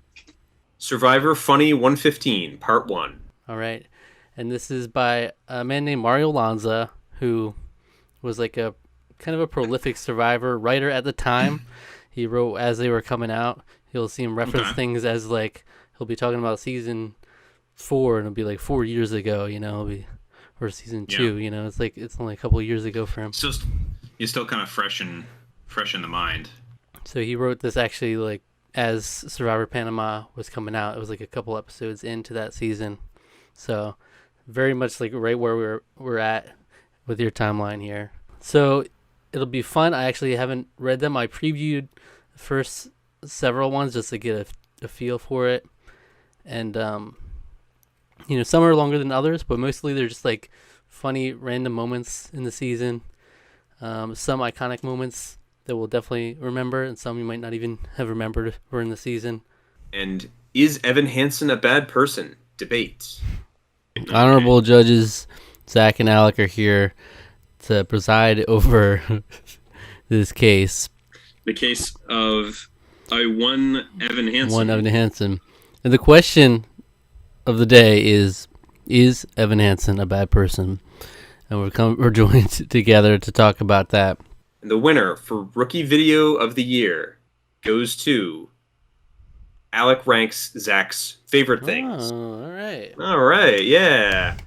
Survivor Funny 115, Part 1. all right, and this is by a man named Mario Lanza, who was like a kind of a prolific Survivor writer at the time. He wrote as they were coming out. You'll see him reference things as like he'll be talking about season 4 and it'll be like 4 years ago, or season 2. It's only a couple of years ago for him. He's still kind of fresh in the mind. So he wrote this actually like as Survivor Panama was coming out. It was like a couple episodes into that season. So very much like right where we're at with your timeline here. So it'll be fun. I actually haven't read them. I previewed the first several ones just to get a feel for it. And some are longer than others, but mostly they're just like funny random moments in the season. Some iconic moments that we'll definitely remember, and some you might not even have remembered were in the season. And is Evan Hansen a bad person? Debate. Honorable judges Zach and Alec are here to preside over this case. The case of one Evan Hansen. One Evan Hansen. And the question of the day is Evan Hansen a bad person? And we're joined together to talk about that. And the winner for Rookie Video of the Year goes to Alec ranks Zach's favorite things. Oh, all right. All right, yeah.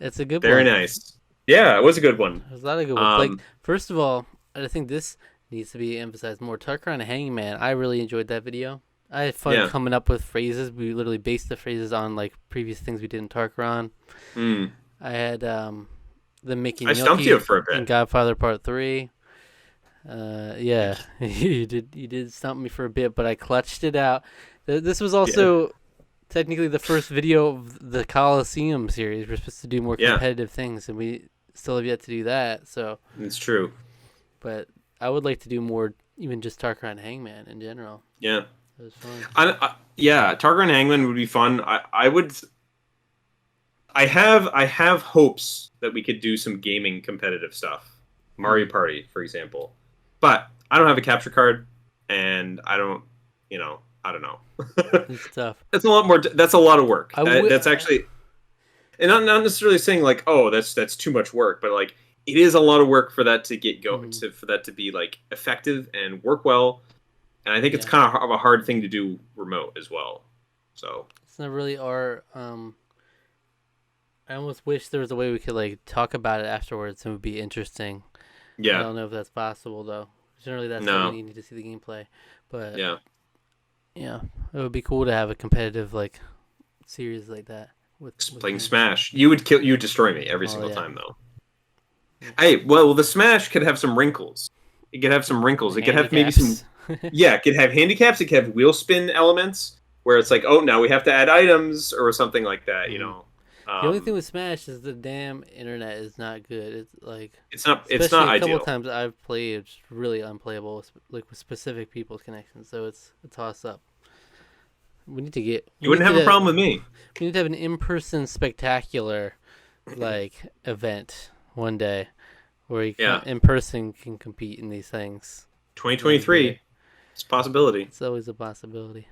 It's a good Very one. nice. Yeah, it was a good one. There's a lot of good ones. Like, Um, first of all, I think this needs to be emphasized more. Tarqaron Hangman, I really enjoyed that video. I had fun Yeah. coming up with phrases. We literally based the phrases on like previous things we did in Tarqaron. I had the Mickey I stumped you for a in bit. Godfather Part 3. Yeah, you did stump me for a bit, but I clutched it out. This was also technically the first video of the Coliseum series. We're supposed to do more Yeah. competitive things, and we still have yet to do that. So, It's true. but I would like to do more, even just Tarqaron Hangman in general. Yeah. It was fun. Yeah, Tarqaron Hangman would be fun. I would. I have hopes that we could do some gaming competitive stuff. Mario Party, for example. But I don't have a capture card, and I don't know. It's tough. That's a lot more. That's a lot of work. I That's actually, and not necessarily saying like, oh, that's too much work, but like it is a lot of work for that to get going, for that to be like effective and work well. And I think it's kind of a hard thing to do remote as well. So It's not really our. I almost wish there was a way we could like talk about it afterwards. It would be interesting. I yeah, don't know if that's possible though. Generally, that's No. what we need to see the gameplay. But yeah. yeah, it would be cool to have a competitive like series like that with Playing games. Smash, you would destroy me every single yeah. time though. Hey, well, the Smash could have some wrinkles. It could have some wrinkles. It could have maybe some. Handicaps. Yeah, it could have handicaps. It could have wheel spin elements where it's like, oh, now we have to add items or something like that. You know. The only thing with Smash is the damn internet is not good. It's like It's not. It's especially not a couple ideal. times I've played, it's really unplayable, like with specific people's connections. So it's a toss up. We need to get. You wouldn't have a problem with me. We need to have an in-person spectacular, like event one day, where you Yeah. in person can compete in these things. 2023. It's a possibility. It's always a possibility.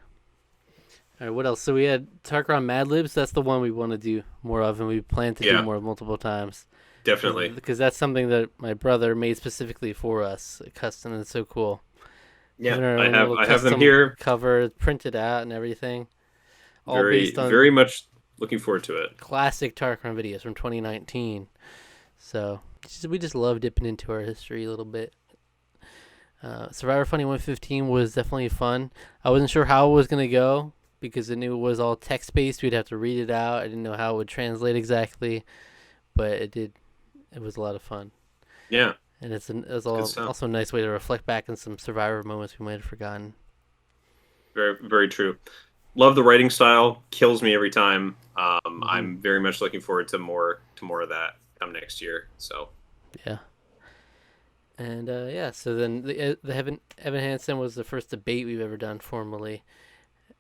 All right, what else? So we had Tarqaron Mad Libs. That's the one we want to do more of, and we plan to do Yeah. more multiple times. Definitely. Because that's something that my brother made specifically for us, custom, and it's so cool. Yeah, Even our I own have little them custom here. cover printed out and everything. All Very based on very much looking forward to it. classic Tarqaron videos from 2019. So we just love dipping into our history a little bit. Survivor Funny 115 was definitely fun. I wasn't sure how it was going to go because I knew it was all text-based. We'd have to read it out. I didn't know how it would translate exactly, but it did. It was a lot of fun. Yeah. And it's Good stuff. also a nice way to reflect back on some Survivor moments we might have forgotten. Very very true. Love the writing style. Kills me every time. I'm very much looking forward to more of that come next year. So Yeah. And so then the Evan Hansen was the first debate we've ever done formally,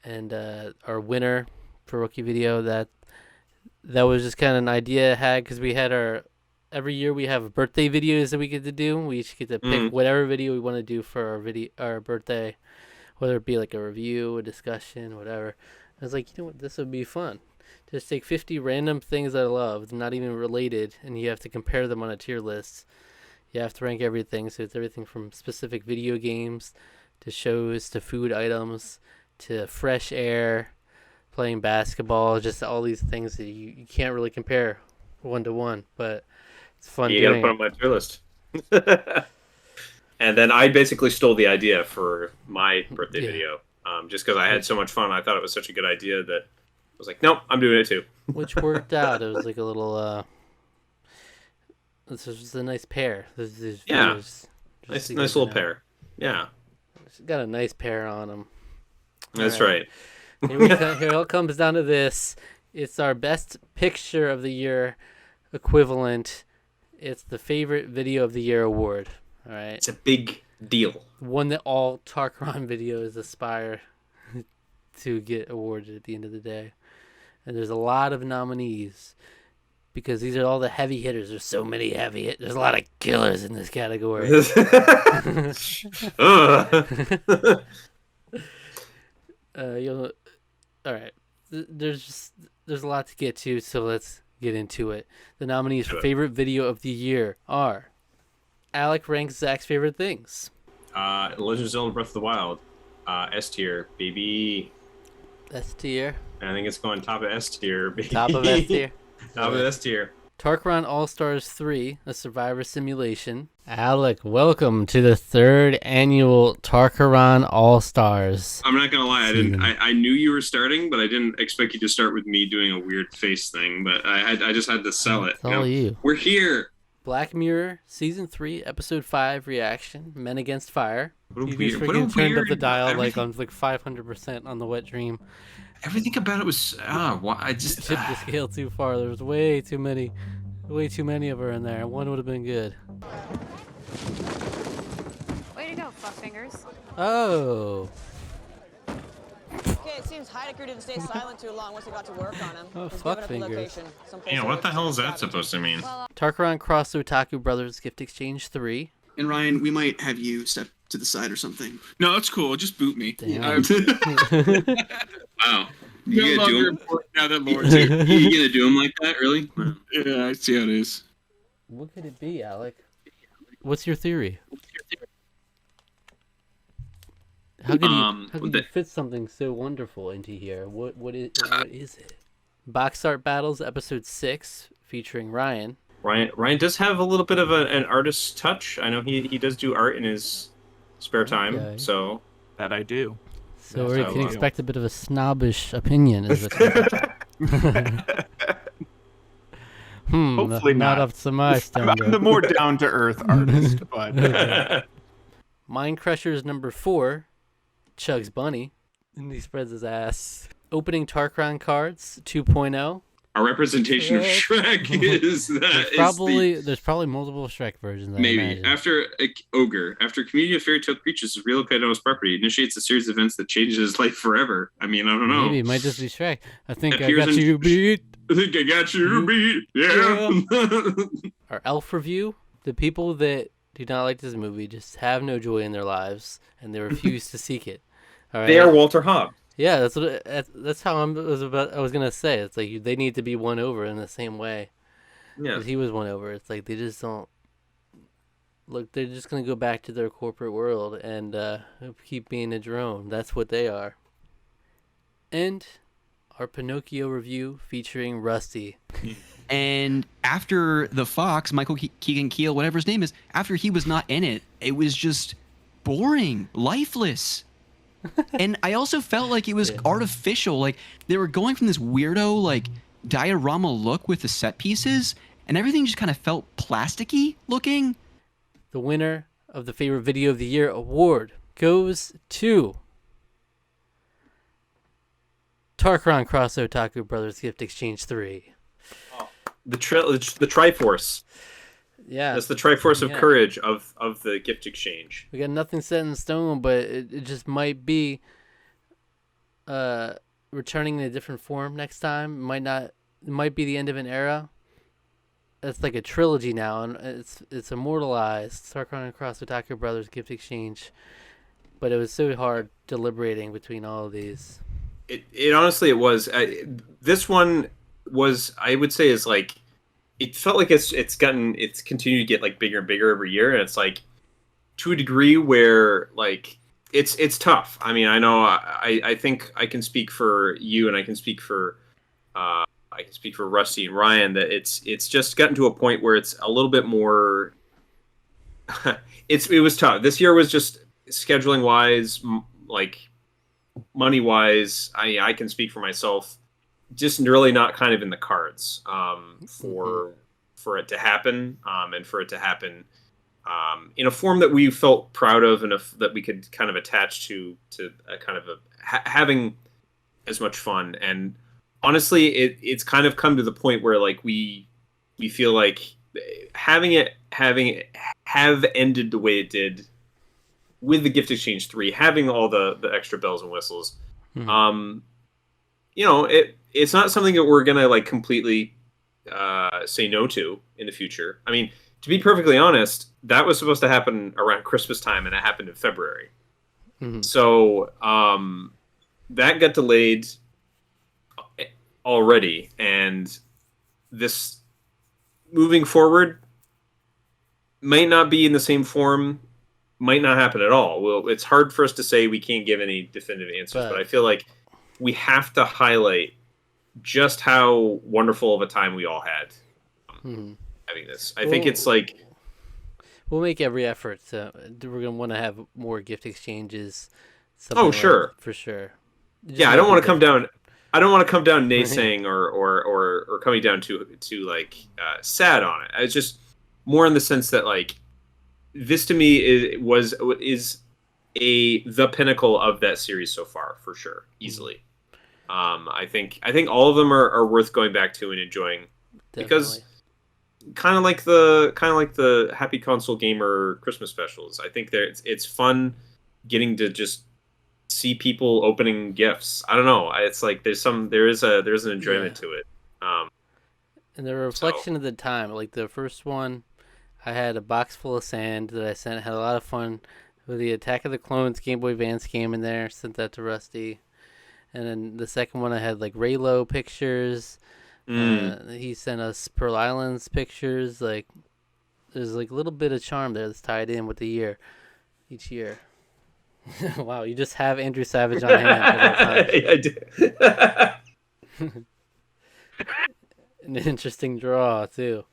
and our winner for rookie video that was just kind of an idea I had because we had every year we have birthday videos that we get to do. We each get to pick whatever video we want to do for our birthday, whether it be like a review, a discussion, whatever. I was like, you know what, this would be fun. Just take 50 random things I love, not even related, and you have to compare them on a tier list. You have to rank everything, so it's everything from specific video games to shows to food items to fresh air, playing basketball, just all these things that you can't really compare one to one, but it's fun you gotta doing put it. on my tier list. And then I basically stole the idea for my birthday video, just because I had so much fun. I thought it was such a good idea that I was like, nope, I'm doing it too. Which worked out. It was like a little this was a nice pair. These Yeah. videos, Nice to nice get little to know. pair. Yeah, It's got a nice pair on them. that's Alright. right. Here it all comes down to this. It's our best picture of the year equivalent. It's the favorite video of the year award. All right. It's a big deal. One that all Tarqaron videos aspire to get awarded at the end of the day. And there's a lot of nominees because these are all the heavy hitters. There's so many heavy hitters. There's a lot of killers in this category. Ugh. All right. There's a lot to get to, so let's get into it. The nominees for favorite video of the year are Alec ranks Zach's favorite things. Legend of Zelda Breath of the Wild. S tier, baby. S tier. I think it's going top of S tier, baby. Top of S tier. Top of S tier. Tarqaron All-Stars 3, a survivor simulation. Alec, welcome to the 3rd annual Tarqaron All-Stars. I'm not gonna lie, I knew you were starting, but I didn't expect you to start with me doing a weird face thing. But I just had to sell it. It's all you. We're here. Black Mirror Season 3, Episode 5 reaction. Men Against Fire. What a You weird- just what a freaking turned up the weird- dial everything- on 500% on the Wet Dream. Everything about it was I just Tipped the scale too far. There was way too many of her in there. One would have been good. Way to go, fuckfingers. Oh. Okay, it seems Heidegger didn't stay silent too long once he got to work on him. Oh, He's fuck given up the fingers. location. Someplace Yeah, away what the from hell is that Scotland. supposed to mean? Tarqaron Cross Otaku Brothers Gift Exchange 3. And Ryan, we might have you step to the side or something. No, it's cool. Just boot me. Damn. Wow. No You gonna longer do him? important now that Lord's here. You gonna do him like that? Really? Yeah, I see how it is. What could it be, Alec? What's your theory? How could you fit something so wonderful into here? What is it? Box Art Battles Episode 6 featuring Ryan. Ryan does have a little bit of an artist touch. I know he does do art in his spare time, Okay. so That I do. So Yes, we I can will. expect a bit of a snobbish opinion. Is what Hopefully not not. up to my I'm standard. the more down to earth artist, but Mind Crushers number 4, Chugs Bunny, and he spreads his ass. Opening Tarqaron cards 2.0. Our representation of Shrek. Shrek is There's probably multiple Shrek versions. I maybe imagine. after Ogre, after a community of fairy tale creatures is relocated on his property, initiates a series of events that changes his life forever. I mean, I don't know. Maybe it might just be Shrek. I think I Appears got in- you beat. I think I got you beat. Yeah. Our Elf review. The people that do not like this movie just have no joy in their lives, and they refuse to seek it. All right. they are Walter Hobb. Yeah, that's how I was gonna say. It's like they need to be won over in the same way. Yeah. 'Cause he was won over. It's like they just don't look. They're just gonna go back to their corporate world and keep being a drone. That's what they are. And our Pinocchio review featuring Rusty. And after the Fox, Michael Keegan Keel, whatever his name is, after he was not in it, it was just boring, lifeless. And I also felt like it was Yeah. artificial. Like they were going from this weirdo, like diorama look with the set pieces, and everything just kind of felt plasticky looking. The winner of the favorite video of the year award goes to Tarqaron Cross Otaku Brothers Gift Exchange 3. The Triforce. Yeah. That's the Triforce of Yeah. courage of the gift exchange. We got nothing set in stone, but it just might be returning in a different form next time. It might be the end of an era. It's like a trilogy now, and it's immortalized. Tarqaron Cross Otaku Brothers Gift Exchange. But it was so hard deliberating between all of these. It honestly it was. This one was, I would say, is like, it felt like it's continued to get like bigger and bigger every year, and it's like to a degree where like it's tough. I mean, I know I think I can speak for you, and I can speak for Rusty and Ryan, that it's just gotten to a point where it's a little bit more. It was tough. This year was just scheduling wise, like money wise. I can speak for myself. Just really not kind of in the cards for it to happen, and for it to happen in a form that we felt proud of, and that we could kind of attach to a kind of having as much fun. And honestly, it's kind of come to the point where like we feel like having it have ended the way it did with the Gift Exchange 3, having all the extra bells and whistles. Mm-hmm. You know, it's not something that we're gonna like completely say no to in the future. I mean, to be perfectly honest, that was supposed to happen around Christmas time, and it happened in February. Mm-hmm. So that got delayed already, and this moving forward might not be in the same form might not happen at all. Well, it's hard for us to say. We can't give any definitive answers, but I feel like we have to highlight just how wonderful of a time we all had having this. I think it's like we'll make every effort to. We're gonna want to have more gift exchanges. Oh, sure, for sure. Yeah, I don't want to come down. I don't want to come down naysaying or coming down to like sad on it. It's just more in the sense that like this to me is the pinnacle of that series so far for sure, easily. I think all of them are worth going back to and enjoying. Definitely. Because kind of like the Happy Console Gamer Christmas specials. I think it's fun getting to just see people opening gifts. I don't know. It's like there's an enjoyment to it. And the reflection of the time, like the first one, I had a box full of sand that I sent. Had a lot of fun with the Attack of the Clones Game Boy Advance game in there. Sent that to Rusty. And then the second one, I had like Raylo pictures. He sent us Pearl Islands pictures. Like there's like a little bit of charm there that's tied in with the year, each year. Wow, you just have Andrew Savage on hand at all times. I do. An interesting draw too.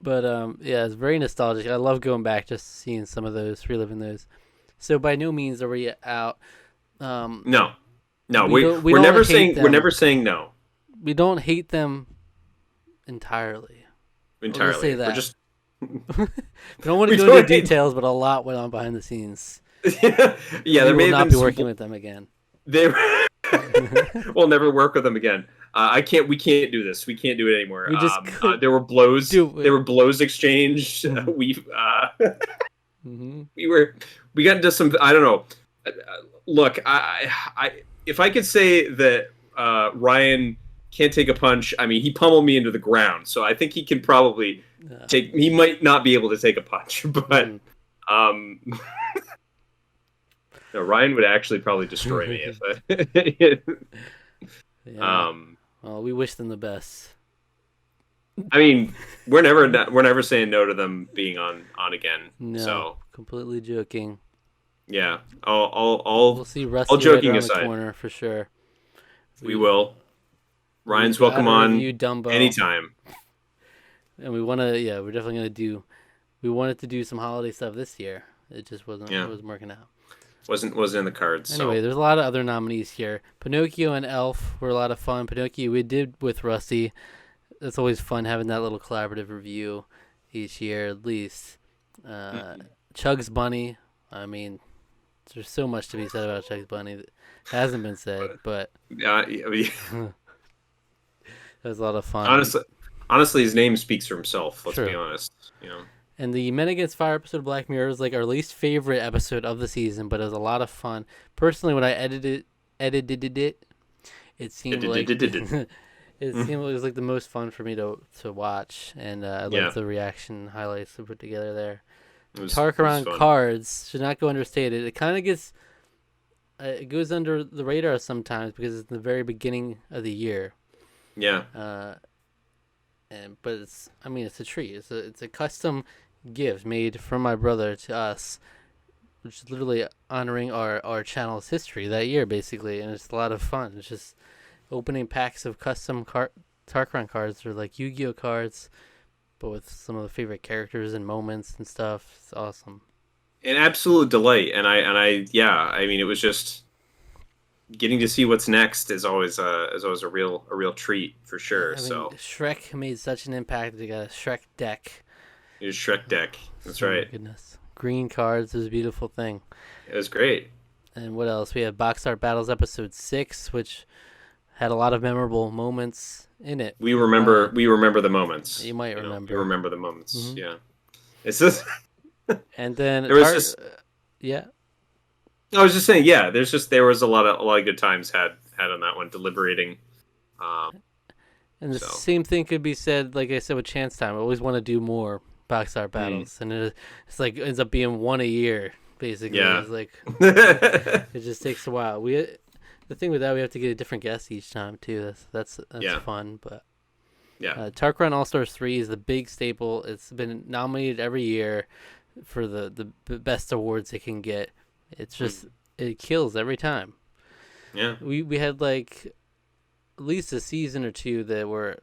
But yeah, it's very nostalgic. I love going back, just seeing some of those, reliving those. So by no means are we out. No, we're never saying no. We don't hate them entirely. Entirely, say that. We're just. We don't want to go into details, but a lot went on behind the scenes. Yeah, there may will not have be been working with them again. We'll never work with them again. We can't do this. We can't do it anymore. We just there were blows. There were blows exchanged. We got into some. I don't know. Look, I if I could say that Ryan can't take a punch. I mean, he pummeled me into the ground, so I think he can probably take. He might not be able to take a punch, but no, Ryan would actually probably destroy me if. Well, we wish them the best. I mean, we're never saying no to them being on again. No, so completely joking. Yeah, we'll see Rusty all joking right around aside. the corner for sure. We will. Ryan's welcome on Dumbo anytime. And we want to, we're definitely gonna do. We wanted to do some holiday stuff this year. It just wasn't. It wasn't working out. Wasn't in the cards. Anyway, there's a lot of other nominees here. Pinocchio and Elf were a lot of fun. Pinocchio we did with Rusty. It's always fun having that little collaborative review each year, at least. Chug's Bunny. I mean, there's so much to be said about Chug's Bunny that hasn't been said, but that was a lot of fun. Honestly, his name speaks for himself. Let's True. Be honest. You know. And the Men Against Fire episode of Black Mirror is like our least favorite episode of the season, but it was a lot of fun. Personally, when I edited it, it seemed like it was like the most fun for me to watch, and I loved the reaction highlights they put together there. Tarqaron cards should not go understated. It kind of gets it goes under the radar sometimes because it's the very beginning of the year. Yeah. But it's a treat. It's a custom gift made from my brother to us, which is literally honoring our channel's history that year, basically, and it's a lot of fun. It's just opening packs of custom Tarqaron cards, or like Yu-Gi-Oh cards, but with some of the favorite characters and moments and stuff. It's awesome. An absolute delight, and I mean, it was just getting to see what's next is always a real treat for sure. So Shrek made such an impact. They got a Shrek deck. It was Shrek deck. That's right. My goodness, green cards was a beautiful thing. It was great. And what else? We had Box Art Battles episode 6, which had a lot of memorable moments in it. We remember the moments. You might remember. You remember the moments. Mm-hmm. Yeah. It's just. And then there was just. Yeah. I was just saying, there was a lot of good times had on that one, deliberating. And the same thing could be said, like I said, with Chance Time. I always want to do more box art battles, and it's like it ends up being one a year, basically. Yeah. It's like it just takes a while. The thing with that, we have to get a different guest each time too. That's fun, but Yeah. Tarqaron All Stars 3 is the big staple. It's been nominated every year for the best awards it can get. It's just it kills every time. Yeah. We had like at least a season or two that were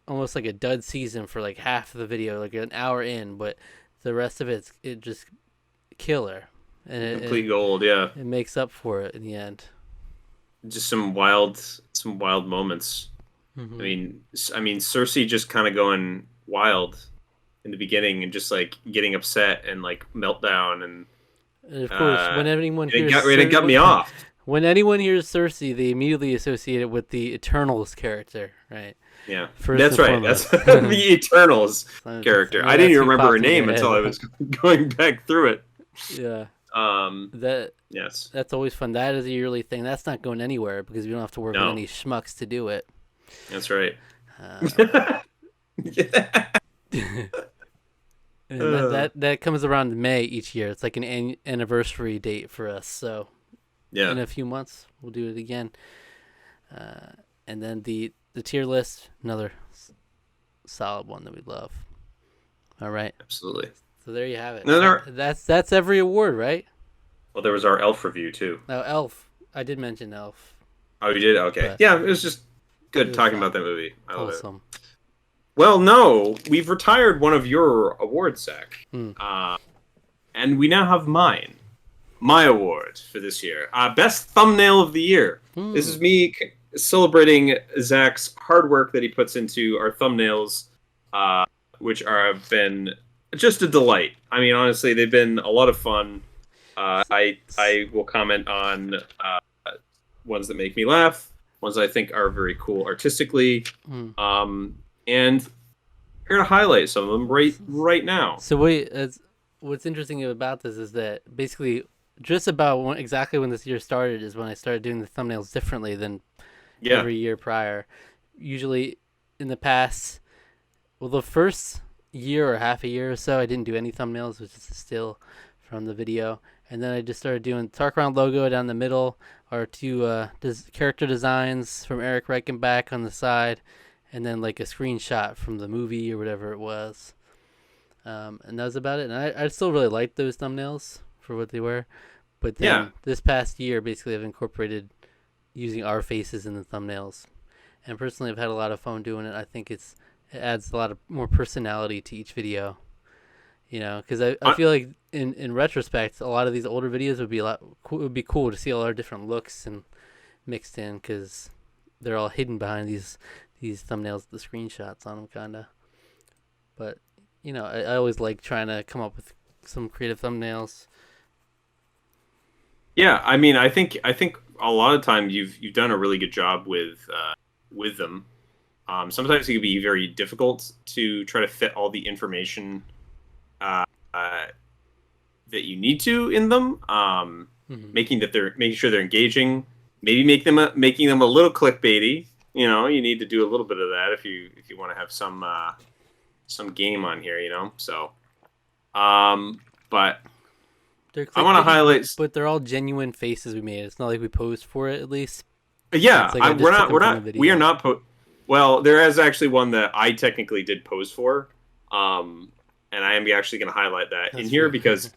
almost like a dud season for like half of the video, like an hour in, but the rest of it just killer, and Complete gold. Yeah. it makes up for it in the end. Just some wild moments. Mm-hmm. I mean, Cersei just kind of going wild in the beginning and just like getting upset and like meltdown and of course, when anyone hears it got me off. When anyone hears Cersei, they immediately associate it with the Eternals character, right? Yeah, First that's and right. foremost. That's the Eternals character. I didn't even remember her name until I was going back through it. Yeah. Yes. That's always fun. That is a yearly thing. That's not going anywhere because we don't have to work with any schmucks to do it. That's right. And that comes around May each year. It's like an anniversary date for us. So yeah, in a few months we'll do it again. And then the tier list, another solid one that we love. All right. Absolutely. So there you have it. No, that's every award, right? Well, there was our Elf review too. No, Elf. I did mention Elf. Oh, you did? Okay. But yeah, it was just good talking fun. about that movie. I love Awesome. it. Well, no, we've retired one of your awards, Zach. And we now have mine. My award for this year. Best thumbnail of the year. This is me celebrating Zach's hard work that he puts into our thumbnails, which have been just a delight. I mean, honestly, they've been a lot of fun. I will comment on ones that make me laugh, ones I think are very cool artistically, and we're gonna highlight some of them right now. So what's interesting about this is that basically just about exactly when this year started is when I started doing the thumbnails differently than every year prior. Usually in the past, well, the first year or half a year or so, I didn't do any thumbnails, which is a still from the video. And then I just started doing Tarqaron logo down the middle, our two character designs from Eric Reichenbach on the side, and then like a screenshot from the movie or whatever it was. And that was about it. And I still really liked those thumbnails for what they were. But then this past year, basically, I've incorporated using our faces in the thumbnails. And personally, I've had a lot of fun doing it. I think it adds a lot of more personality to each video. You know, because I feel like in retrospect, a lot of these older videos would be cool to see all our different looks and mixed in, because they're all hidden behind these thumbnails, the screenshots on them, kinda. But you know, I always like trying to come up with some creative thumbnails. Yeah, I mean, I think a lot of times you've done a really good job with them. Sometimes it can be very difficult to try to fit all the information that you need to in them, making sure they're engaging, maybe making them a little clickbaity. You know, you need to do a little bit of that if you want to have some game on here. You know, so but I want to highlight. But they're all genuine faces we made. It's not like we posed for it, at least. Yeah, like we are not. Well, there is actually one that I technically did pose for. And I am actually going to highlight that in here because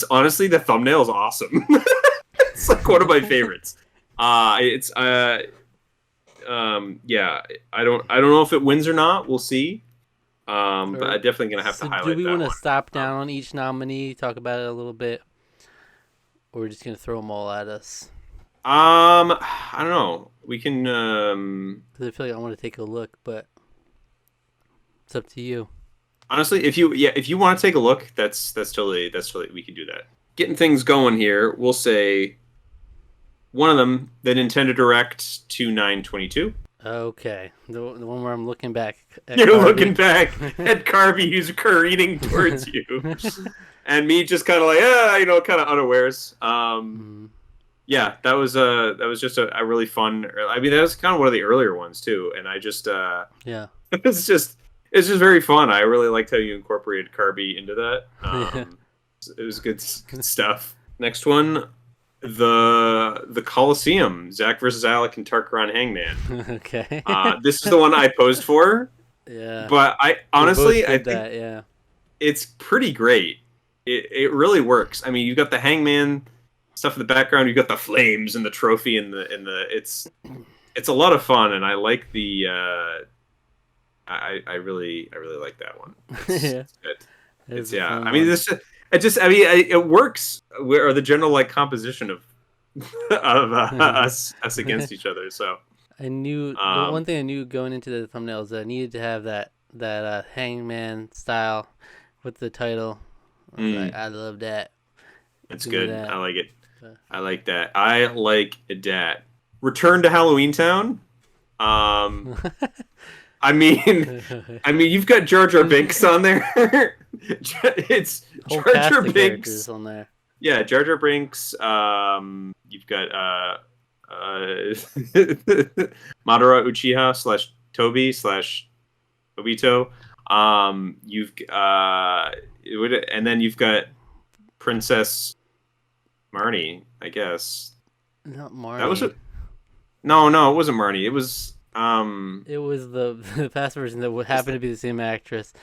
honestly the thumbnail is awesome. It's like one of my favorites. Yeah, I don't know if it wins or not. We'll see. But I'm definitely going to have to highlight that. Do we want to stop down on each nominee, talk about it a little bit, or we're just going to throw them all at us? I don't know. We can. Because I feel like I want to take a look, but it's up to you. Honestly, if you want to take a look, that's totally we can do that. Getting things going here, we'll say one of them, the Nintendo Direct 2922. Okay, the one where I'm looking back. You're Kirby. Looking back at Kirby, who's careening towards you, and me just kind of like kind of unawares. Yeah, that was just a really fun. I mean, that was kind of one of the earlier ones too, and I just It's just very fun. I really liked how you incorporated Kirby into that. It was good stuff. Next one, the Coliseum, Zach versus Alec and Tarqaron Hangman. Okay. This is the one I posed for, Yeah. but I We both honestly I did think that. Yeah. it's pretty great. It really works. I mean, you've got the Hangman stuff in the background, you've got the flames and the trophy and the it's a lot of fun, and I like the I really like that one. Yeah. It's good. It It's was a fun I mean, one. this it works. Or the general like composition of us against each other. So I knew the one thing I knew going into the thumbnail is that I needed to have that Hangman style with the title. I was like, I love that. it's Give me good. that. I like it. I like that. I like that. Return to Halloween Town. I mean, you've got Jar Jar Binks on there. It's Whole Jar cast Jar of Binks. characters on there. Yeah, Jar Jar Binks. You've got Madara Uchiha / Toby / Obito. And then you've got Princess Marnie, I guess. Not Marnie. That was it. No, it wasn't Marnie. It was It was the past version that would happen to be the same actress.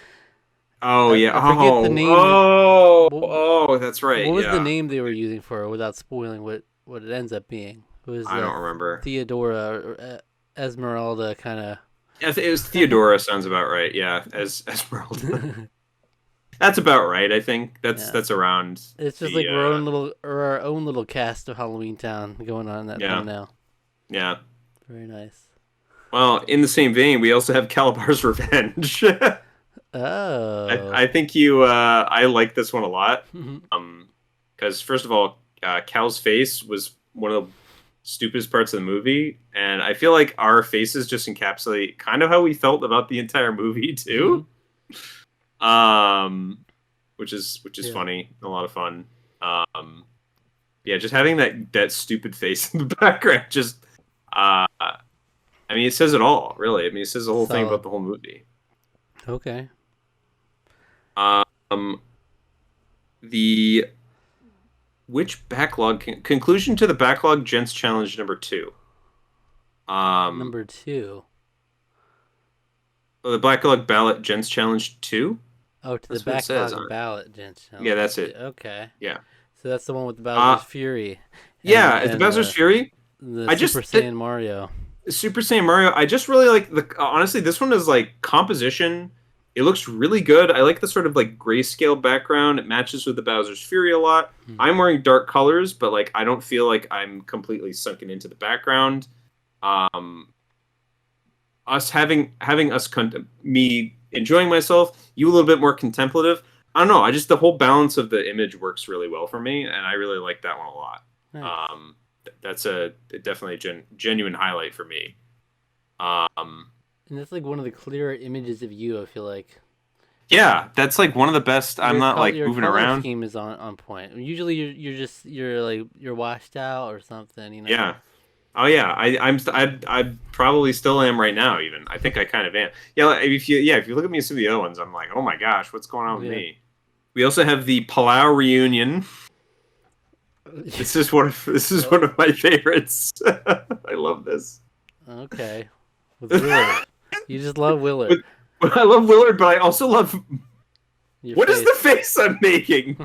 Oh yeah. I forget the name. Oh, that's right. What was yeah. the name they were using for it without spoiling what it ends up being? It was I don't remember. Theodora or Esmeralda kind of. It was Theodora. Sounds about right. Yeah, as Esmeralda. That's about right. I think that's around. It's just like our own little cast of Halloween Town going on in that thumbnail. Yeah. Very nice. Well, in the same vein, we also have Calabar's Revenge. Oh. I think I like this one a lot. Because first of all, Cal's face was one of the stupidest parts of the movie, and I feel like our faces just encapsulate kind of how we felt about the entire movie too. Which is funny, a lot of fun. Yeah, just having that stupid face in the background, just I mean, it says it all, really. I mean, it says the whole thing about the whole movie. Okay. Which backlog conclusion to the backlog gents challenge number 2? Number 2. The backlog ballot gents challenge 2. Oh, to the backlog ballot gents challenge. Yeah, that's it. Okay. Yeah. So that's the one with the Bowser's Fury. Yeah, it's the Bowser's Fury. Super Saiyan Mario. Super Saiyan Mario. I just really like honestly, this one is like composition. It looks really good. I like the sort of like grayscale background. It matches with the Bowser's Fury a lot. I'm wearing dark colors, but like I don't feel like I'm completely sunken into the background. Me enjoying myself, you a little bit more contemplative. I don't know. The whole balance of the image works really well for me, and I really like that one a lot. Nice. That's definitely a genuine highlight for me. And that's like one of the clearer images of you, I feel like. Yeah, that's like one of the best. I'm not like moving around. Your color scheme is on point. Usually you're washed out or something, you know. Yeah. Oh yeah, I probably still am right now. Even I think I kind of am. Yeah, if you look at me in some of the other ones, I'm like, oh my gosh, what's going on with me? We also have the Palau reunion. This is one of my favorites. I love this. Okay, with Willard. You just love Willard. I love Willard, but I also love. What is the face I'm making?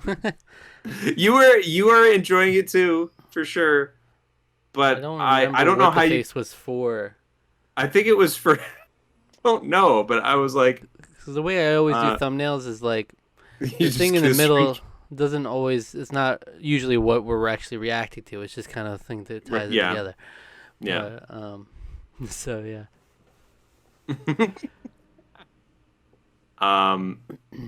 You are enjoying it too, for sure. But I don't know how the face was for. I think it was for. I don't know, but I was like. Because the way I always do thumbnails is like the thing in the middle doesn't always. It's not usually what we're actually reacting to. It's just kind of a thing that ties it together. Yeah. But, so yeah.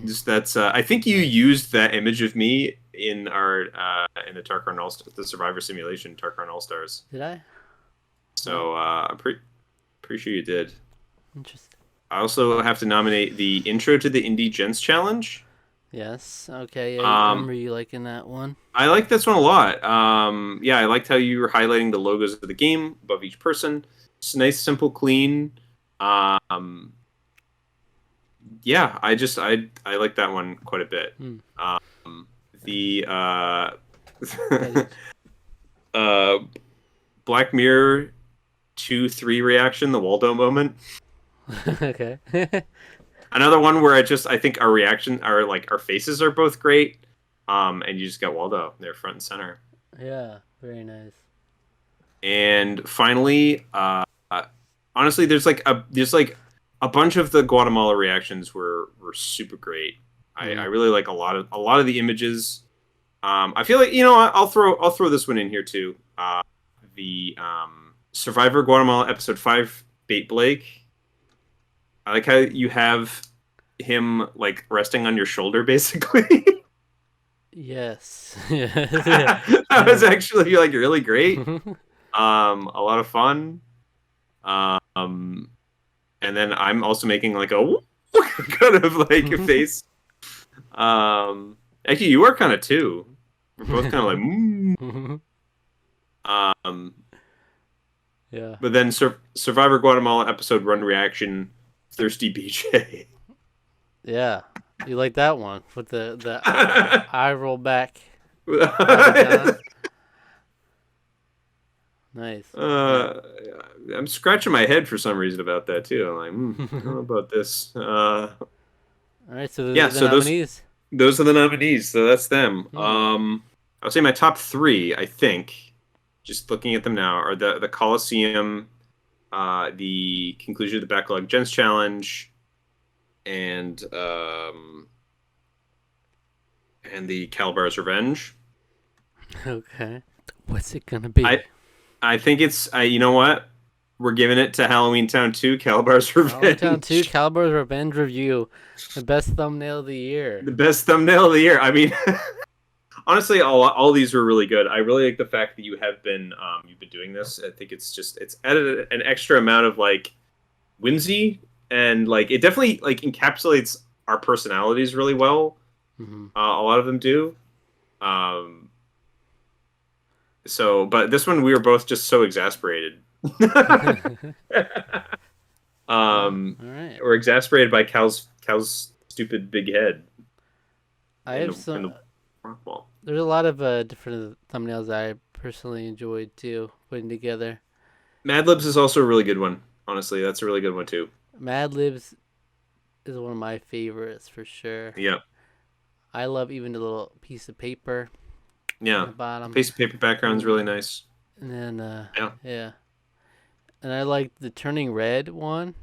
Just that's. I think you used that image of me in our in the Tarqaron the Survivor Simulation Tarqaron All Stars. Did I? So I'm pretty sure you did. Interesting. I also have to nominate the intro to the Indie Gents Challenge. Yes. Okay. Yeah, I remember you liking that one. I like this one a lot. Yeah, I liked how you were highlighting the logos of the game above each person. It's nice, simple, clean. Yeah, I like that one quite a bit. Black Mirror 2-3 reaction, the Waldo moment. Okay. Another one where I think our faces are both great. And you just got Waldo there front and center. Yeah, very nice. And finally, honestly, there's like a bunch of the Guatemala reactions were super great. I really like a lot of the images. I feel like I'll throw this one in here too. The Survivor Guatemala episode 5 Bait Blake. I like how you have him like resting on your shoulder basically. Yes. That was actually like really great. A lot of fun. And then I'm also making like a kind of like a face. Actually, you are kind of too. We're both kind of like. Yeah. But then Survivor Guatemala episode run reaction, Thirsty BJ. Yeah. You like that one with the eye roll back. Nice. I'm scratching my head for some reason about that too. I'm like, I don't know about this. All right, so yeah, the so nominees. those are the nominees. So that's them. Hmm. I would say my top 3. I think, just looking at them now, are the Coliseum, the conclusion of the Backlog Gens Challenge, and the Calabar's Revenge. Okay. What's it gonna be? I think it's you know what? We're giving it to Halloween Town 2, Calabar's Revenge. Halloween Town 2, Calabar's Revenge review, the best thumbnail of the year. The best thumbnail of the year. I mean, honestly, all these were really good. I really like the fact that you've been doing this. I think it's added an extra amount of like whimsy, and like it definitely like encapsulates our personalities really well. Mm-hmm. A lot of them do. So, but this one we were both just so exasperated. All right. We're exasperated by Cal's stupid big head. I have some. There's a lot of different thumbnails that I personally enjoyed too, putting together. Mad Libs is also a really good one. Honestly, that's a really good one too. Mad Libs is one of my favorites for sure. Yeah. I love even the little piece of paper. Yeah. On the bottom. Piece of paper background's really nice. And then yeah. And I like the Turning Red one.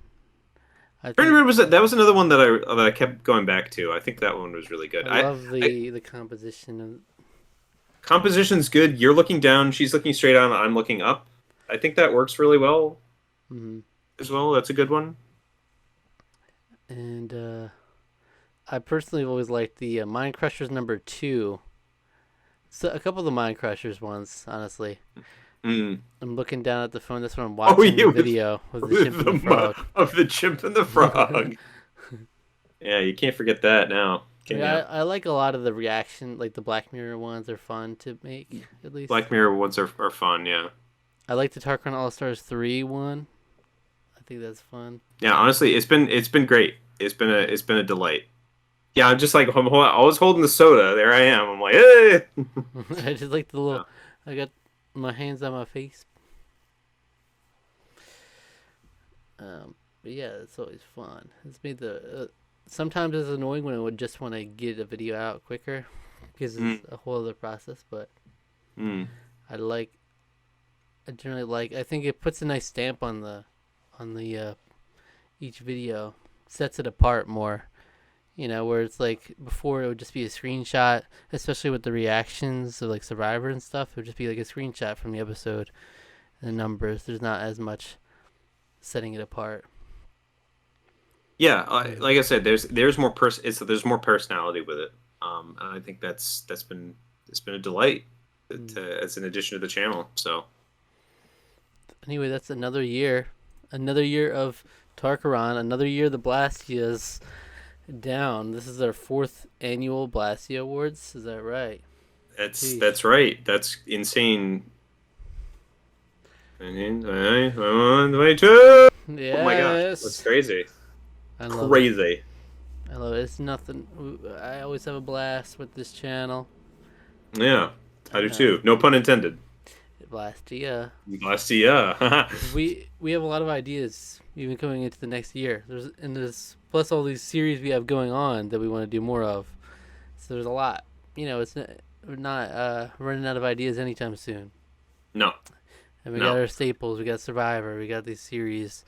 Turning Red that was another one that I kept going back to. I think that one was really good. I love the composition of. Composition's good. You're looking down, she's looking straight on, I'm looking up. I think that works really well. Mm-hmm. As well, that's a good one. And I personally have always liked the Mind Crushers number 2. So a couple of the Mind Crushers ones, honestly. Mm. I'm looking down at the phone. That's when I'm watching the video of the chimp and the frog. Of the chimp and the frog. Yeah, you can't forget that now. I like a lot of the reaction, like the Black Mirror ones are fun to make, at least. Black Mirror ones are fun, yeah. I like the Tarqaron All-Stars 3 one. I think that's fun. Yeah, honestly, it's been great. It's been a delight. Yeah, I'm just like I was holding the soda. There I am. I'm like, hey. I just like the little. I got my hands on my face. But yeah, it's always fun. It's made the. Sometimes it's annoying when I would just want to get a video out quicker, because it's a whole other process. But I generally like. I think it puts a nice stamp on the each video, sets it apart more. You know, where it's like before it would just be a screenshot, especially with the reactions of like Survivor and stuff. It would just be like a screenshot from the episode, and the numbers. There's not as much setting it apart. Yeah, like I said, there's more there's more personality with it, and I think it's been a delight as an addition to the channel. So anyway, that's another year of Tarqaron, another year the Blastia's down. This is our 4th annual Blastia Awards. Is that right? That's right. That's insane. 22. Yes. Oh my gosh, that's crazy. I love Crazy. I love it. It's nothing. I always have a blast with this channel. Yeah, I do too. No pun intended. Blastia. Blastia. We have a lot of ideas even coming into the next year. There's plus all these series we have going on that we want to do more of. So there's a lot. We're not running out of ideas anytime soon. No. And we got our staples. We got Survivor. We got these series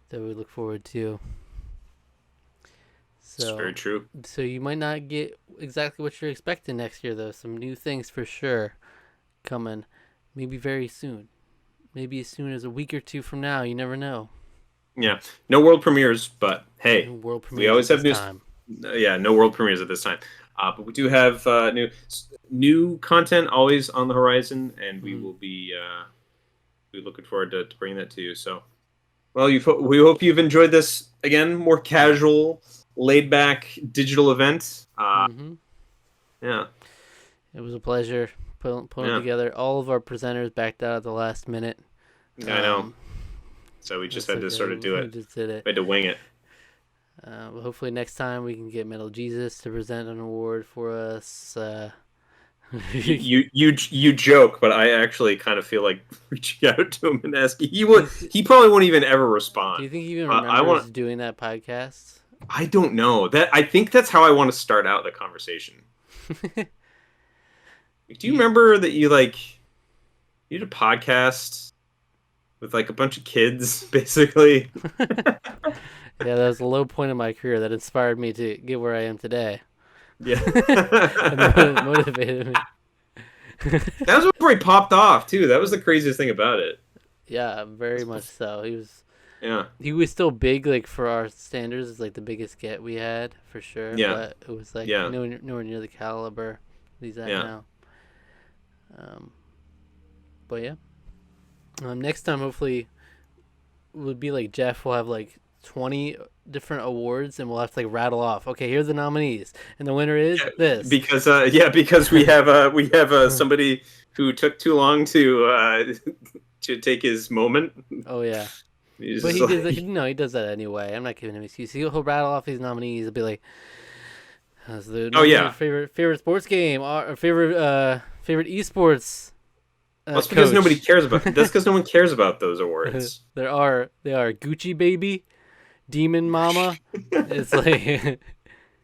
that we look forward to. So, it's very true. So you might not get exactly what you're expecting next year, though. Some new things for sure coming, maybe very soon. Maybe as soon as a week or two from now. You never know. Yeah, no world premieres, but hey, world premieres we always have news. time. Yeah, no world premieres at this time. But we do have new content always on the horizon, and we will be looking forward to bringing that to you. So, well, we hope you've enjoyed this again, more casual, laid back digital event. Yeah, it was a pleasure putting it together. All of our presenters backed out at the last minute. I know. So we just had to sort of do it. We just did it. We had to wing it. Hopefully next time we can get Metal Jesus to present an award for us. You joke, but I actually kind of feel like reaching out to him and asking. He probably won't even ever respond. Do you think he even remembers doing that podcast? I don't know. I think that's how I want to start out the conversation. Do you remember that you did a podcast with like a bunch of kids, basically? Yeah, that was a low point in my career that inspired me to get where I am today. Yeah. And motivated me. That was before he popped off, too. That was the craziest thing about it. Yeah, very much so. He was still big, like, for our standards. It's like the biggest get we had, for sure. Yeah. But it was like nowhere near the caliber he's at now. But yeah. Next time, hopefully, would be like Jeff will have like 20 different awards, and we'll have to like rattle off. Okay, here's the nominees, and the winner is this. Because we have somebody who took too long to take his moment. Oh yeah, but he does that anyway. I'm not giving him an excuse. He'll rattle off these nominees. He'll be like, favorite sports game, or favorite esports. That's because nobody cares about. That's because no one cares about those awards. They are Gucci Baby, Demon Mama. It's like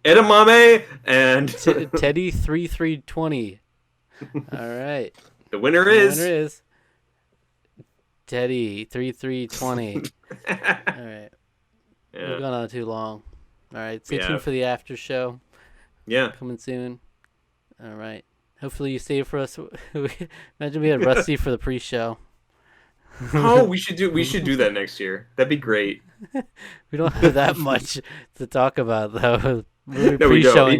Edamame and Teddy 3320. All right. The winner is Teddy 3320. All right. Yeah. We've gone on too long. All right. Stay tuned for the after show. Yeah. Coming soon. All right. Hopefully you save for us. Imagine we had Rusty for the pre-show. Oh, we should do that next year. That'd be great. We don't have that much to talk about though. No, we don't.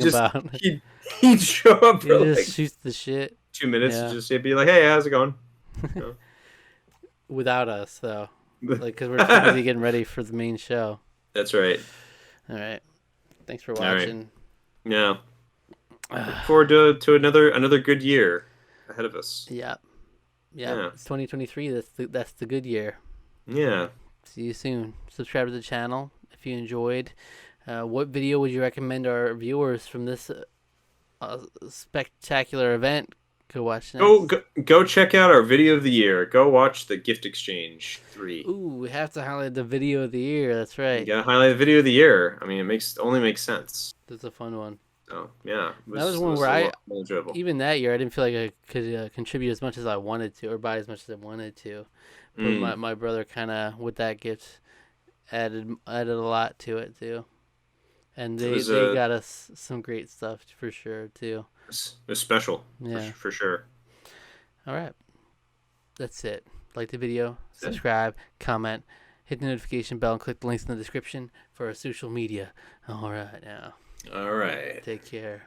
He'd show up for he just shoots the shit. 2 minutes and just be like, "Hey, how's it going?" Without us though, like because we're too busy getting ready for the main show. That's right. All right. Thanks for watching. Right. Yeah. Look forward to another good year ahead of us. Yeah. It's 2023. That's the good year. Yeah. See you soon. Subscribe to the channel if you enjoyed. What video would you recommend our viewers from this spectacular event go watch next? Go check out our video of the year. Go watch the Gift Exchange 3. Ooh, we have to highlight the video of the year. That's right. You gotta highlight the video of the year. I mean, it only makes sense. That's a fun one. Oh yeah, that was one where even that year I didn't feel like I could contribute as much as I wanted to, or buy as much as I wanted to. But my brother kind of with that gift added a lot to it too, and they got us some great stuff for sure too. It's special, for sure. All right, that's it. Like the video, subscribe, comment, hit the notification bell, and click the links in the description for our social media. All right now. All right. Take care.